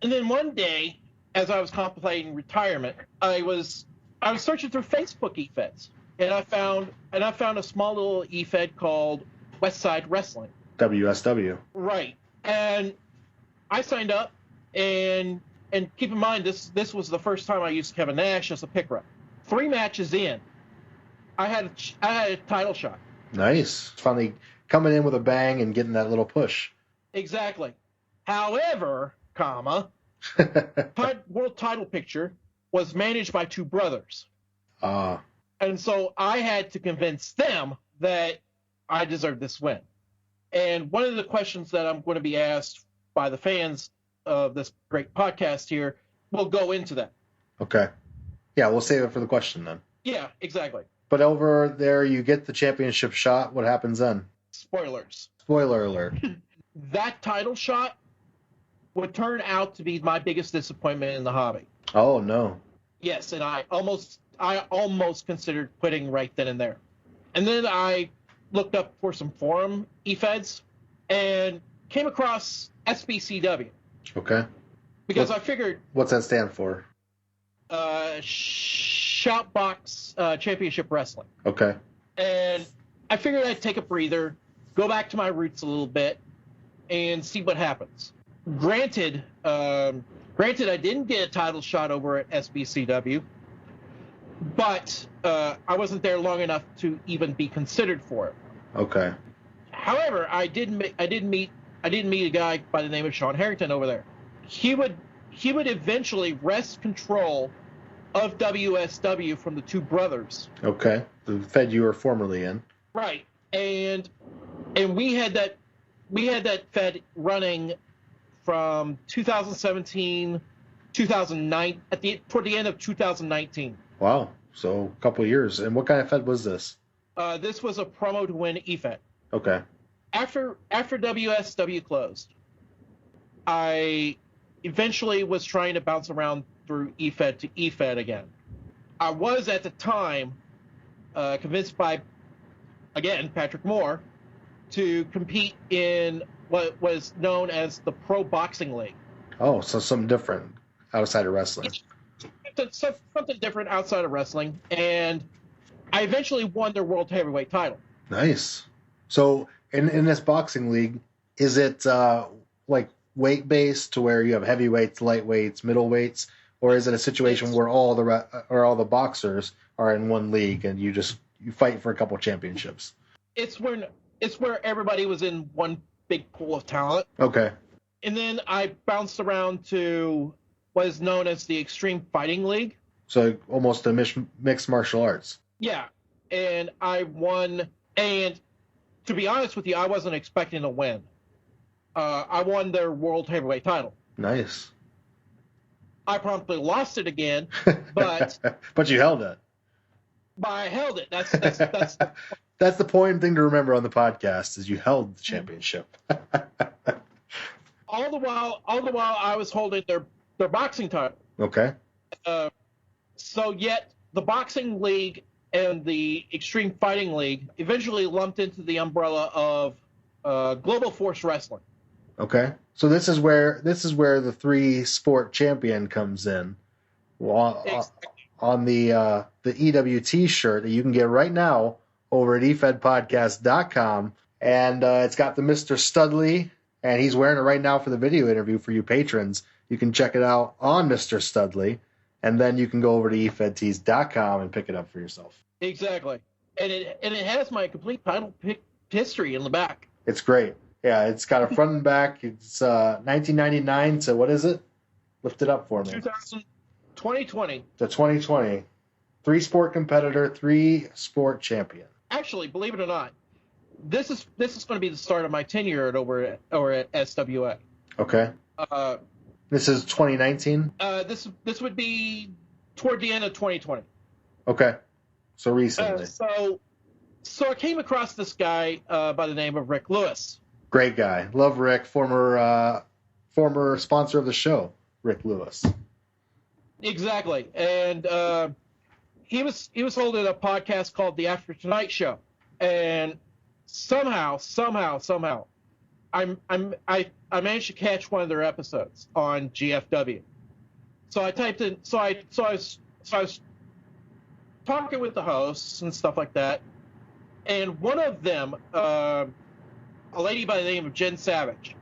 Speaker 7: then one day, as I was contemplating retirement, I was searching through Facebook EFEDs, and I found a small little EFED called Westside Wrestling.
Speaker 1: WSW.
Speaker 7: Right. And I signed up, and keep in mind this was the first time I used Kevin Nash as a pick rep. 3 matches in, I had a title shot.
Speaker 1: Nice. Finally coming in with a bang and getting that little push.
Speaker 7: Exactly. However, world title picture was managed by 2 brothers. And so I had to convince them that I deserved this win. And one of the questions that I'm going to be asked by the fans of this great podcast here will go into that.
Speaker 1: Okay. Yeah, we'll save it for the question then.
Speaker 7: Yeah, exactly.
Speaker 1: But over there, you get the championship shot. What happens then?
Speaker 7: Spoilers.
Speaker 1: Spoiler alert.
Speaker 7: That title shot would turn out to be my biggest disappointment in the hobby.
Speaker 1: Oh, no.
Speaker 7: Yes, and I almost considered quitting right then and there. And then I looked up for some forum EFEDs and came across SBCW.
Speaker 1: Okay.
Speaker 7: Because I figured...
Speaker 1: What's that stand for?
Speaker 7: Shoutbox Championship Wrestling.
Speaker 1: Okay.
Speaker 7: And I figured I'd take a breather, go back to my roots a little bit, and see what happens. Granted, I didn't get a title shot over at SBCW, but I wasn't there long enough to even be considered for it.
Speaker 1: Okay.
Speaker 7: However, I did meet a guy by the name of Sean Harrington over there. He would eventually wrest control of WSW from the two brothers.
Speaker 1: Okay. The Fed you were formerly in.
Speaker 7: Right. And we had that Fed running from 2017, 2009 toward the end of 2019.
Speaker 1: Wow. So a couple of years. And what kind of Fed was this?
Speaker 7: This was a promo to win Efed.
Speaker 1: Okay.
Speaker 7: After WSW closed, I eventually was trying to bounce around through Efed to Efed again. I was at the time convinced by, again, Patrick Moore, to compete in what was known as the Pro Boxing League.
Speaker 1: Oh, so something different outside of wrestling.
Speaker 7: Something different outside of wrestling, and I eventually won their World Heavyweight title.
Speaker 1: Nice. So in this boxing league, is it like weight based to where you have heavyweights, lightweights, middleweights, or is it a situation where all the boxers are in one league and you fight for a couple championships?
Speaker 7: It's where everybody was in one big pool of talent.
Speaker 1: Okay.
Speaker 7: And then I bounced around to what is known as the Extreme Fighting League.
Speaker 1: So almost a mixed martial arts.
Speaker 7: Yeah, and I won. And to be honest with you, I wasn't expecting to win. I won their World Heavyweight title.
Speaker 1: Nice.
Speaker 7: I promptly lost it again, but
Speaker 1: but you held it.
Speaker 7: But I held it. That's
Speaker 1: That's the important thing to remember on the podcast is you held the championship.
Speaker 7: all the while I was holding their boxing title.
Speaker 1: Okay.
Speaker 7: So yet the boxing league and the Extreme Fighting League eventually lumped into the umbrella of Global Force Wrestling.
Speaker 1: Okay. So this is where the 3-sport champion comes in. Well, on the EWT shirt that you can get right now over at efedpodcast.com. And it's got the Mr. Studley, and he's wearing it right now for the video interview for you patrons. You can check it out on Mr. Studley, and then you can go over to efedtees.com and pick it up for yourself.
Speaker 7: Exactly. And it has my complete title history in the back.
Speaker 1: It's great. Yeah, it's got a front and back. It's 1999 to what is it? Lift it up for me.
Speaker 7: 2020.
Speaker 1: To 2020. 3-sport competitor, 3-sport champion.
Speaker 7: Actually, believe it or not, this is going to be the start of my tenure over at SWA.
Speaker 1: Okay. This is 2019?
Speaker 7: This would be toward the end of 2020.
Speaker 1: Okay. So recently.
Speaker 7: So I came across this guy by the name of Rick Lewis.
Speaker 1: Great guy. Love Rick, former sponsor of the show, Rick Lewis.
Speaker 7: Exactly. And he was holding a podcast called The After Tonight Show. And somehow I managed to catch one of their episodes on GFW. So I typed in so I was talking with the hosts and stuff like that. And one of them, a lady by the name of Jen Savage,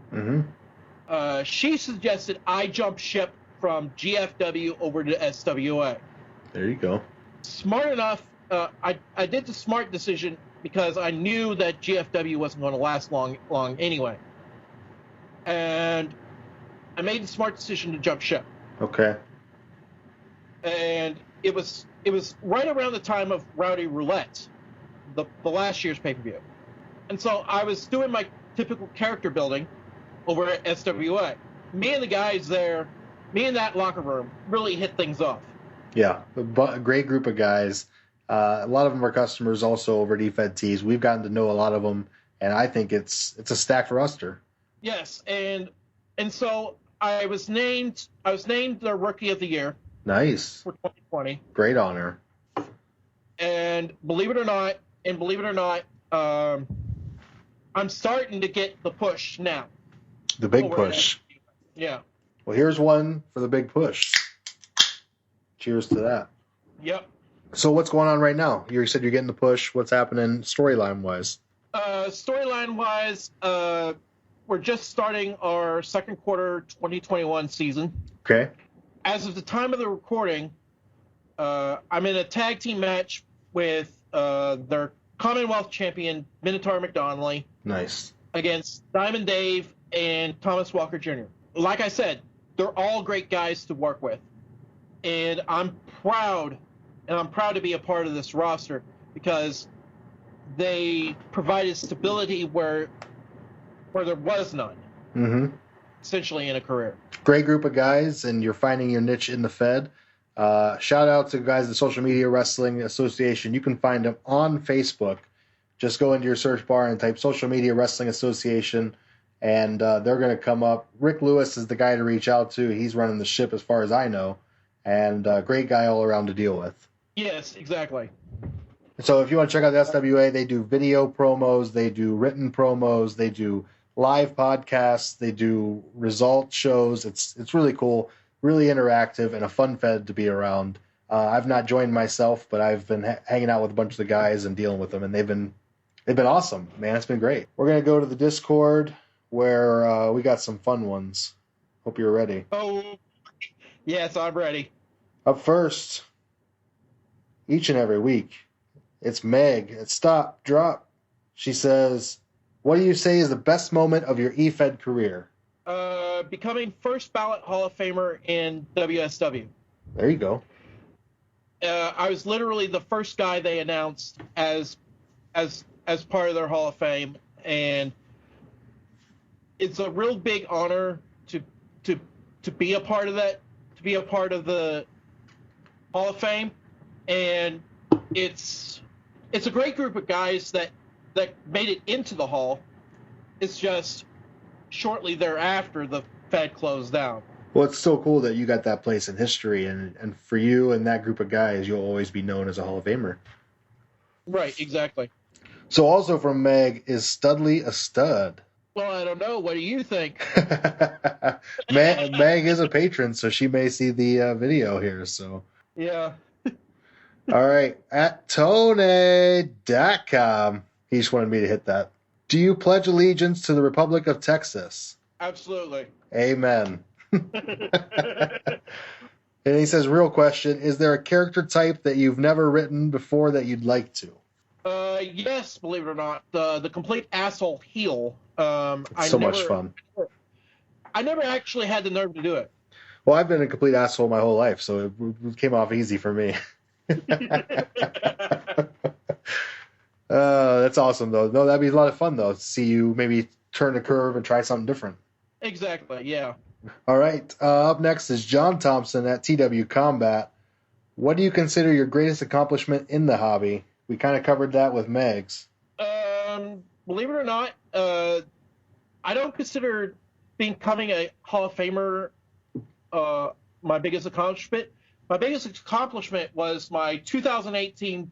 Speaker 7: she suggested I jump ship from GFW over to SWA.
Speaker 1: There you go.
Speaker 7: Smart enough, I did the smart decision because I knew that GFW wasn't going to last long anyway. And I made the smart decision to jump ship.
Speaker 1: Okay.
Speaker 7: And it was right around the time of Rowdy Roulette, the last year's pay-per-view. And so I was doing my typical character building over at SWA. Me and the guys there, me in that locker room, really hit things off.
Speaker 1: Yeah, a great group of guys. A lot of them are customers also over at Efed Tees. We've gotten to know a lot of them, and I think it's a stacked roster.
Speaker 7: Yes, and so I was named the Rookie of the Year.
Speaker 1: Nice.
Speaker 7: For 2020.
Speaker 1: Great honor.
Speaker 7: And believe it or not, I'm starting to get the push now.
Speaker 1: The big push.
Speaker 7: Yeah.
Speaker 1: Well, here's one for the big push. Cheers to that.
Speaker 7: Yep.
Speaker 1: So what's going on right now? You said you're getting the push. What's happening storyline wise?
Speaker 7: Storyline wise, we're just starting our second quarter 2021 season.
Speaker 1: Okay.
Speaker 7: As of the time of the recording, I'm in a tag team match with their Commonwealth champion, Minotaur McDonnelly,
Speaker 1: Nice.
Speaker 7: against Diamond Dave and Thomas Walker Jr. Like I said, they're all great guys to work with. And I'm proud to be a part of this roster because they provided stability where there was none, essentially, in a career.
Speaker 1: Great group of guys, and you're finding your niche in the Fed. Shout out to guys at the Social Media Wrestling Association. You can find them on Facebook. Just go into your search bar and type Social Media Wrestling Association, and they're going to come up. Rick Lewis is the guy to reach out to. He's running the ship as far as I know, and great guy all around to deal with.
Speaker 7: Yes, exactly.
Speaker 1: So if you want to check out the SWA, they do video promos, they do written promos, they do live podcasts, they do result shows. It's really cool, really interactive, and a fun Fed to be around. I've not joined myself, but I've been hanging out with a bunch of the guys and dealing with them, and they've been awesome, man. It's been great. We're gonna go to the Discord where we got some fun ones. Hope you're ready.
Speaker 7: Oh, yes, I'm ready.
Speaker 1: Up first, each and every week, it's Meg at Stop Drop. She says, "What do you say is the best moment of your EFED career?"
Speaker 7: Becoming first ballot Hall of Famer in WSW.
Speaker 1: There you go.
Speaker 7: I was literally the first guy they announced as part of their Hall of Fame, and it's a real big honor to be a part of that, to be a part of the Hall of Fame, and it's a great group of guys that made it into the Hall. It's just shortly thereafter the Fed closed down.
Speaker 1: Well, it's so cool that you got that place in history, and for you and that group of guys, you'll always be known as a Hall of Famer.
Speaker 7: Right, exactly.
Speaker 1: So also from Meg, is Studley a stud?
Speaker 7: Well, I don't know. What do you think?
Speaker 1: Meg is a patron, so she may see the video here. So
Speaker 7: Yeah.
Speaker 1: all right, at Tony.com, he just wanted me to hit that. Do you pledge allegiance to the Republic of Texas?
Speaker 7: Absolutely.
Speaker 1: Amen. And he says, real question, is there a character type that you've never written before that you'd like to?
Speaker 7: Yes, believe it or not, the complete asshole heel.
Speaker 1: Much fun.
Speaker 7: I never actually had the nerve to do it.
Speaker 1: Well, I've been a complete asshole my whole life, so it came off easy for me. That's awesome, though. No, that'd be a lot of fun, though, to see you maybe turn a curve and try something different.
Speaker 7: Exactly, yeah.
Speaker 1: All right. Up next is John Thompson at TW Combat. What do you consider your greatest accomplishment in the hobby? We kind of covered that with Megs.
Speaker 7: Believe it or not, I don't consider becoming a Hall of Famer my biggest accomplishment. My biggest accomplishment was my 2018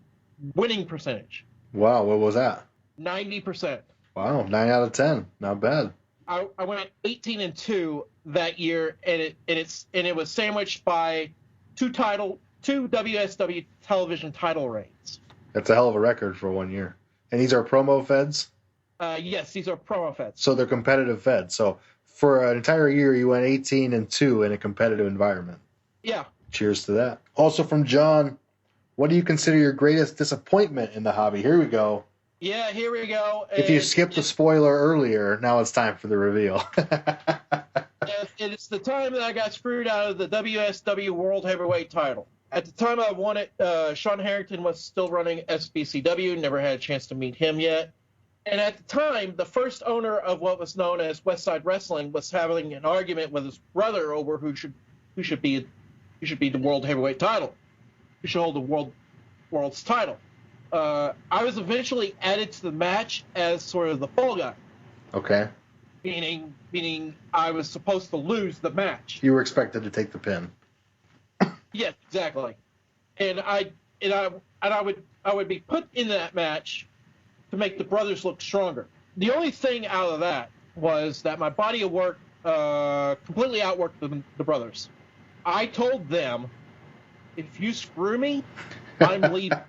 Speaker 7: winning percentage.
Speaker 1: Wow, what was that?
Speaker 7: 90%.
Speaker 1: Wow, 9 out of 10. Not bad.
Speaker 7: I went 18-2 that year, and it was sandwiched by two WSW television title reigns.
Speaker 1: That's a hell of a record for 1 year. And these are promo feds?
Speaker 7: Yes, these are promo feds.
Speaker 1: So they're competitive feds. So for an entire year, you went 18-2 in a competitive environment.
Speaker 7: Yeah.
Speaker 1: Cheers to that. Also from John, what do you consider your greatest disappointment in the hobby? Here we go.
Speaker 7: Yeah, here we go.
Speaker 1: If you skipped the spoiler earlier, now it's time for the reveal.
Speaker 7: It's the time that I got screwed out of the WSW World Heavyweight title. At the time I won it, Sean Harrington was still running SBCW, never had a chance to meet him yet. And at the time, the first owner of what was known as Westside Wrestling was having an argument with his brother over who should be the World Heavyweight title, who should hold the world's title. I was eventually added to the match as sort of the fall guy.
Speaker 1: Okay.
Speaker 7: Meaning I was supposed to lose the match.
Speaker 1: You were expected to take the pin.
Speaker 7: Yes, exactly. And I would be put in that match to make the brothers look stronger. The only thing out of that was that my body of work completely outworked the brothers. I told them if you screw me, I'm leaving.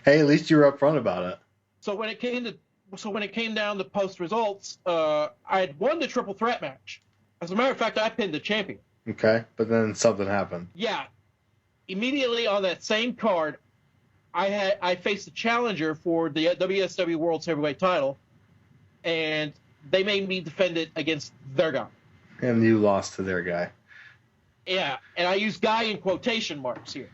Speaker 1: Hey, at least you were upfront about it.
Speaker 7: So when it came down to post results, I had won the triple threat match. As a matter of fact, I pinned the champion.
Speaker 1: Okay, but then something happened.
Speaker 7: Yeah, immediately on that same card, I faced the challenger for the WSW World's Heavyweight title, and they made me defend it against their guy.
Speaker 1: And you lost to their guy.
Speaker 7: Yeah, and I use guy in quotation marks here.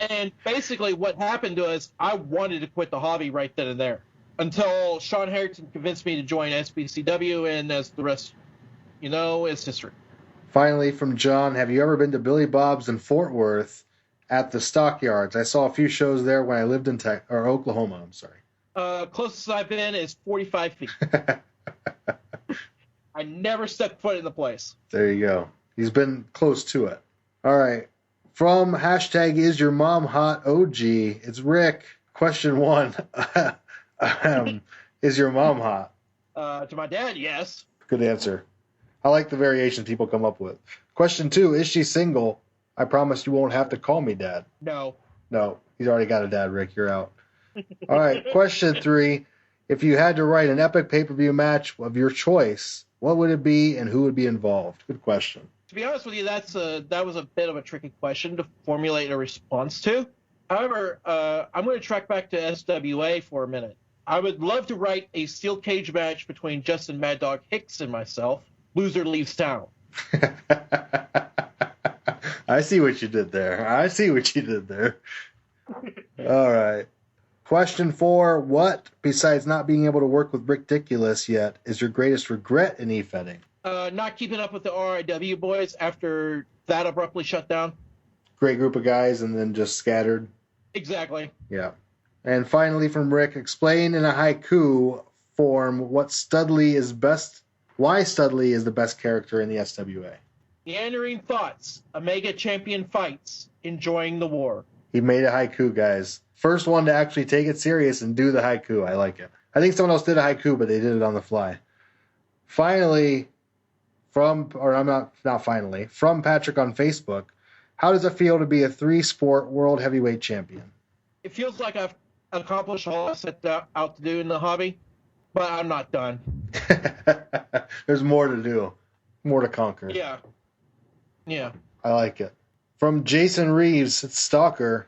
Speaker 7: And basically what happened was I wanted to quit the hobby right then and there until Sean Harrington convinced me to join SBCW, and as the rest, is history.
Speaker 1: Finally, from John, have you ever been to Billy Bob's in Fort Worth at the Stockyards? I saw a few shows there when I lived in Oklahoma. I'm sorry.
Speaker 7: Closest I've been is 45 feet. I never stepped foot in the place.
Speaker 1: There you go. He's been close to it. All right. From hashtag is your mom hot OG, it's Rick. Question 1. Is your mom hot?
Speaker 7: To my dad, yes.
Speaker 1: Good answer. I like the variations people come up with. Question 2. Is she single? I promise you won't have to call me dad.
Speaker 7: No.
Speaker 1: No. He's already got a dad, Rick. You're out. All right. Question 3. If you had to write an epic pay-per-view match of your choice, what would it be and who would be involved? Good question.
Speaker 7: To be honest with you, that was a bit of a tricky question to formulate a response to. However, I'm going to track back to SWA for a minute. I would love to write a steel cage match between Justin Mad Dog Hicks and myself. Loser leaves town.
Speaker 1: I see what you did there. All right. Question 4. What, besides not being able to work with Rick Dickulus yet, is your greatest regret in e-fetting?
Speaker 7: Not keeping up with the RIW boys after that abruptly shut down.
Speaker 1: Great group of guys and then just scattered.
Speaker 7: Exactly.
Speaker 1: Yeah. And finally from Rick, explain in a haiku form why Studley is the best character in the SWA.
Speaker 7: Meandering thoughts, Omega champion fights, enjoying the war.
Speaker 1: He made a haiku, guys. First one to actually take it serious and do the haiku. I like it. I think someone else did a haiku, but they did it on the fly. Finally, from Patrick on Facebook, how does it feel to be a 3-sport world heavyweight champion?
Speaker 7: It feels like I've accomplished all I set out to do in the hobby, but I'm not done.
Speaker 1: There's more to do, more to conquer.
Speaker 7: Yeah.
Speaker 1: I like it. From Jason Reeves, it's Stalker,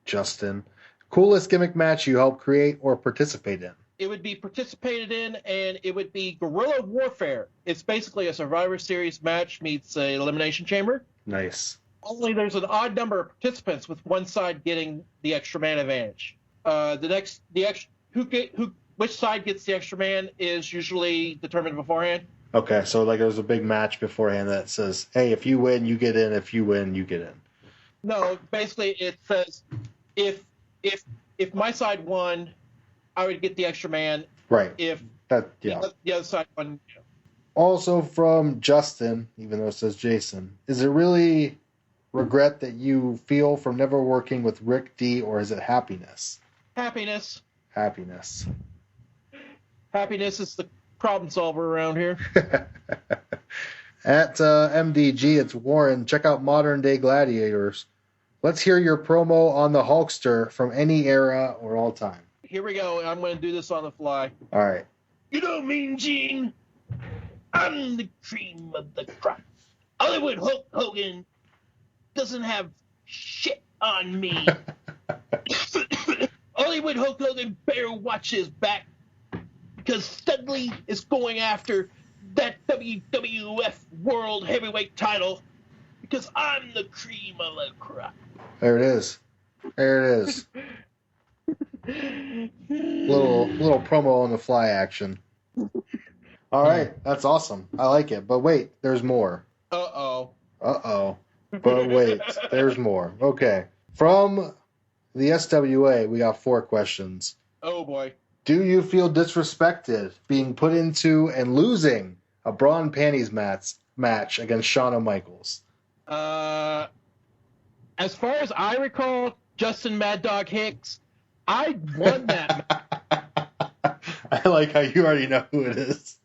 Speaker 1: Justin. Coolest gimmick match you helped create or participate in?
Speaker 7: It would be participated in, and it would be Guerrilla Warfare. It's basically a Survivor Series match meets an Elimination Chamber.
Speaker 1: Nice.
Speaker 7: Only there's an odd number of participants, with one side getting the extra man advantage. Which side gets the extra man is usually determined beforehand.
Speaker 1: Okay, so there's a big match beforehand that says, hey, if you win, you get in. If you win, you get in.
Speaker 7: No, basically it says if my side won, I would get the extra man.
Speaker 1: Right.
Speaker 7: If
Speaker 1: the
Speaker 7: other side won.
Speaker 1: Also from Justin, even though it says Jason, is it really regret that you feel from never working with Rick D, or is it happiness?
Speaker 7: Happiness.
Speaker 1: Happiness.
Speaker 7: Happiness is the problem solver around here.
Speaker 1: At MDG, it's Warren. Check out Modern Day Gladiators. Let's hear your promo on the Hulkster from any era or all time.
Speaker 7: Here we go. I'm going to do this on the fly.
Speaker 1: All right.
Speaker 7: You know, Mean Gene, I'm the cream of the crop. Hollywood Hulk Hogan doesn't have shit on me. Hollywood Hulk Hogan better watch his back, because Studley is going after that WWF World Heavyweight title, because I'm the cream of the crop.
Speaker 1: There it is. Little promo on the fly action. All right, that's awesome. I like it. But wait, there's more.
Speaker 7: Uh-oh.
Speaker 1: But wait, there's more. Okay. From the SWA, we got 4 questions.
Speaker 7: Oh, boy.
Speaker 1: Do you feel disrespected being put into and losing a bra and panties match against Shawn Michaels?
Speaker 7: As far as I recall, Justin Mad Dog Hicks, I won that match.
Speaker 1: I like how you already know who it is.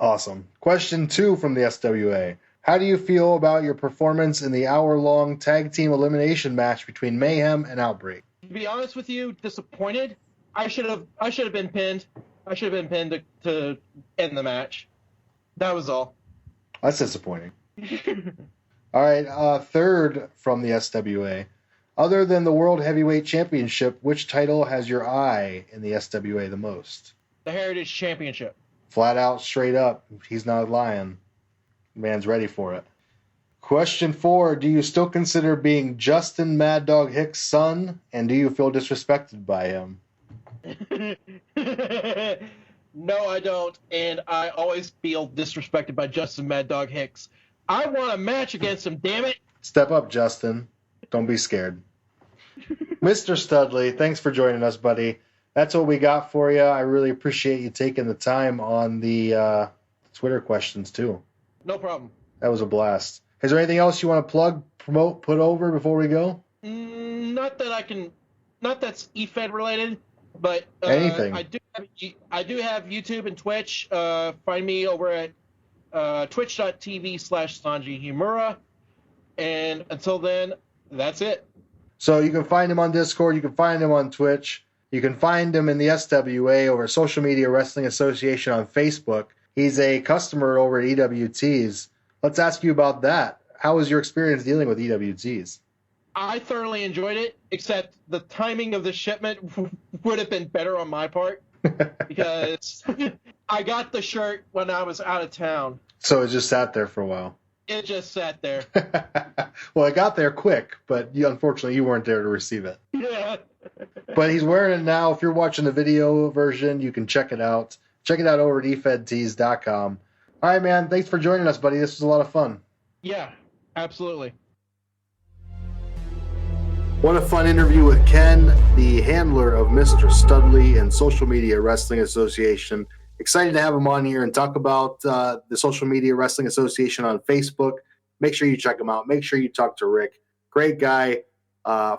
Speaker 1: Awesome. Question 2 from the SWA. How do you feel about your performance in the hour-long tag team elimination match between Mayhem and Outbreak?
Speaker 7: To be honest with you, disappointed. I should have been pinned. I should have been pinned to end the match. That was all.
Speaker 1: That's disappointing. All right, third from the SWA. Other than the World Heavyweight Championship, which title has your eye in the SWA the most?
Speaker 7: The Heritage Championship.
Speaker 1: Flat out, straight up. He's not lying. Man's ready for it. Question 4. Do you still consider being Justin Mad Dog Hicks' son, and do you feel disrespected by him?
Speaker 7: No, I don't, and I always feel disrespected by Justin Mad Dog Hicks. I want a match against him, damn it!
Speaker 1: Step up, Justin. Don't be scared. Mr. Studley, thanks for joining us, buddy. That's what we got for you. I really appreciate you taking the time on the Twitter questions, too.
Speaker 7: No problem.
Speaker 1: That was a blast. Is there anything else you want to plug, promote, put over before we go?
Speaker 7: Not that's EFED related, but
Speaker 1: anything.
Speaker 7: I do have YouTube and Twitch. Find me over at twitch.tv/Sanji Himura. And until then, that's it.
Speaker 1: So you can find him on Discord. You can find him on Twitch. You can find him in the SWA over Social Media Wrestling Association on Facebook. He's a customer over at EWTs. Let's ask you about that. How was your experience dealing with EWTs?
Speaker 7: I thoroughly enjoyed it, except the timing of the shipment would have been better on my part because I got the shirt when I was out of town.
Speaker 1: So it just sat there for a while.
Speaker 7: It just sat there.
Speaker 1: Well, it got there quick, but unfortunately you weren't there to receive it.
Speaker 7: Yeah.
Speaker 1: But he's wearing it now. If you're watching the video version, you can check it out. Check it out over at efedtees.com. All right, man. Thanks for joining us, buddy. This was a lot of fun.
Speaker 7: Yeah, absolutely.
Speaker 1: What a fun interview with Ken, the handler of Mr. Studley and Social Media Wrestling Association. Excited to have him on here and talk about the Social Media Wrestling Association on Facebook. Make sure you check him out. Make sure you talk to Rick. Great guy,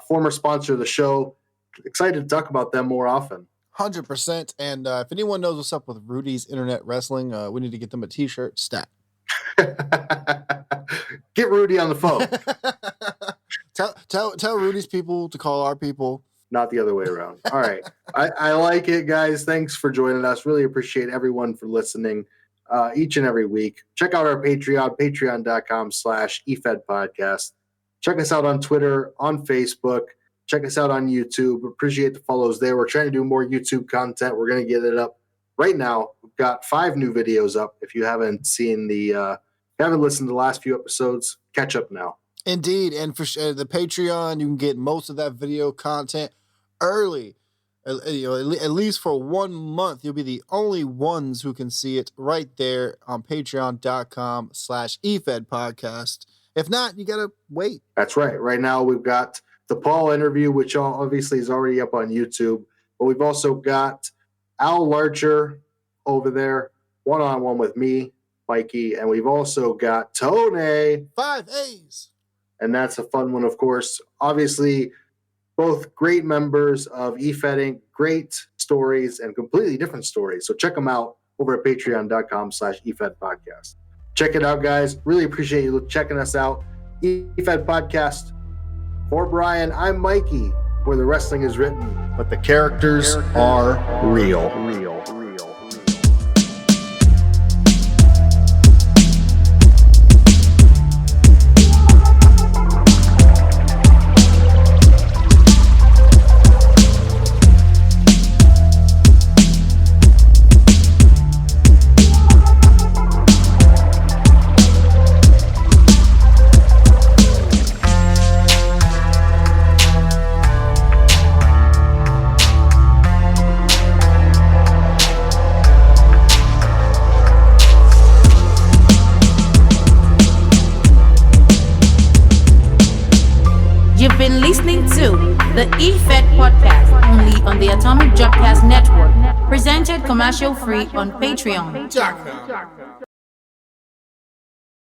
Speaker 1: former sponsor of the show. Excited to talk about them more often.
Speaker 2: 100%. And if anyone knows what's up with Rudy's Internet Wrestling, we need to get them a t-shirt stat.
Speaker 1: Get Rudy on the phone.
Speaker 2: Tell Rudy's people to call our people.
Speaker 1: Not the other way around. All right. I like it, guys. Thanks for joining us. Really appreciate everyone for listening each and every week. Check out our Patreon, patreon.com/EFED podcast. Check us out on Twitter, on Facebook. Check us out on YouTube. Appreciate the follows there. We're trying to do more YouTube content. We're going to get it up right now. We've got 5 new videos up. If you haven't seen haven't listened to the last few episodes, catch up now.
Speaker 2: Indeed. And for the Patreon, you can get most of that video content early. At least for 1 month, you'll be the only ones who can see it right there on patreon.com/EFED podcast. If not, you got to wait.
Speaker 1: That's right. Right now, we've got the Paul interview, which obviously is already up on YouTube, but we've also got Al Larcher over there, one-on-one with me, Mikey, and we've also got Tony.
Speaker 2: 5 A's.
Speaker 1: And that's a fun one, of course. Obviously, both great members of EFED Inc., great stories and completely different stories. So check them out over at patreon.com/EFED podcast. Check it out, guys. Really appreciate you checking us out. EFED podcast. For Brian, I'm Mikey, where the wrestling is written, but the characters are real.
Speaker 8: You've been listening to the EFED podcast, only on the Atomic Jobcast Network, presented commercial free on Patreon.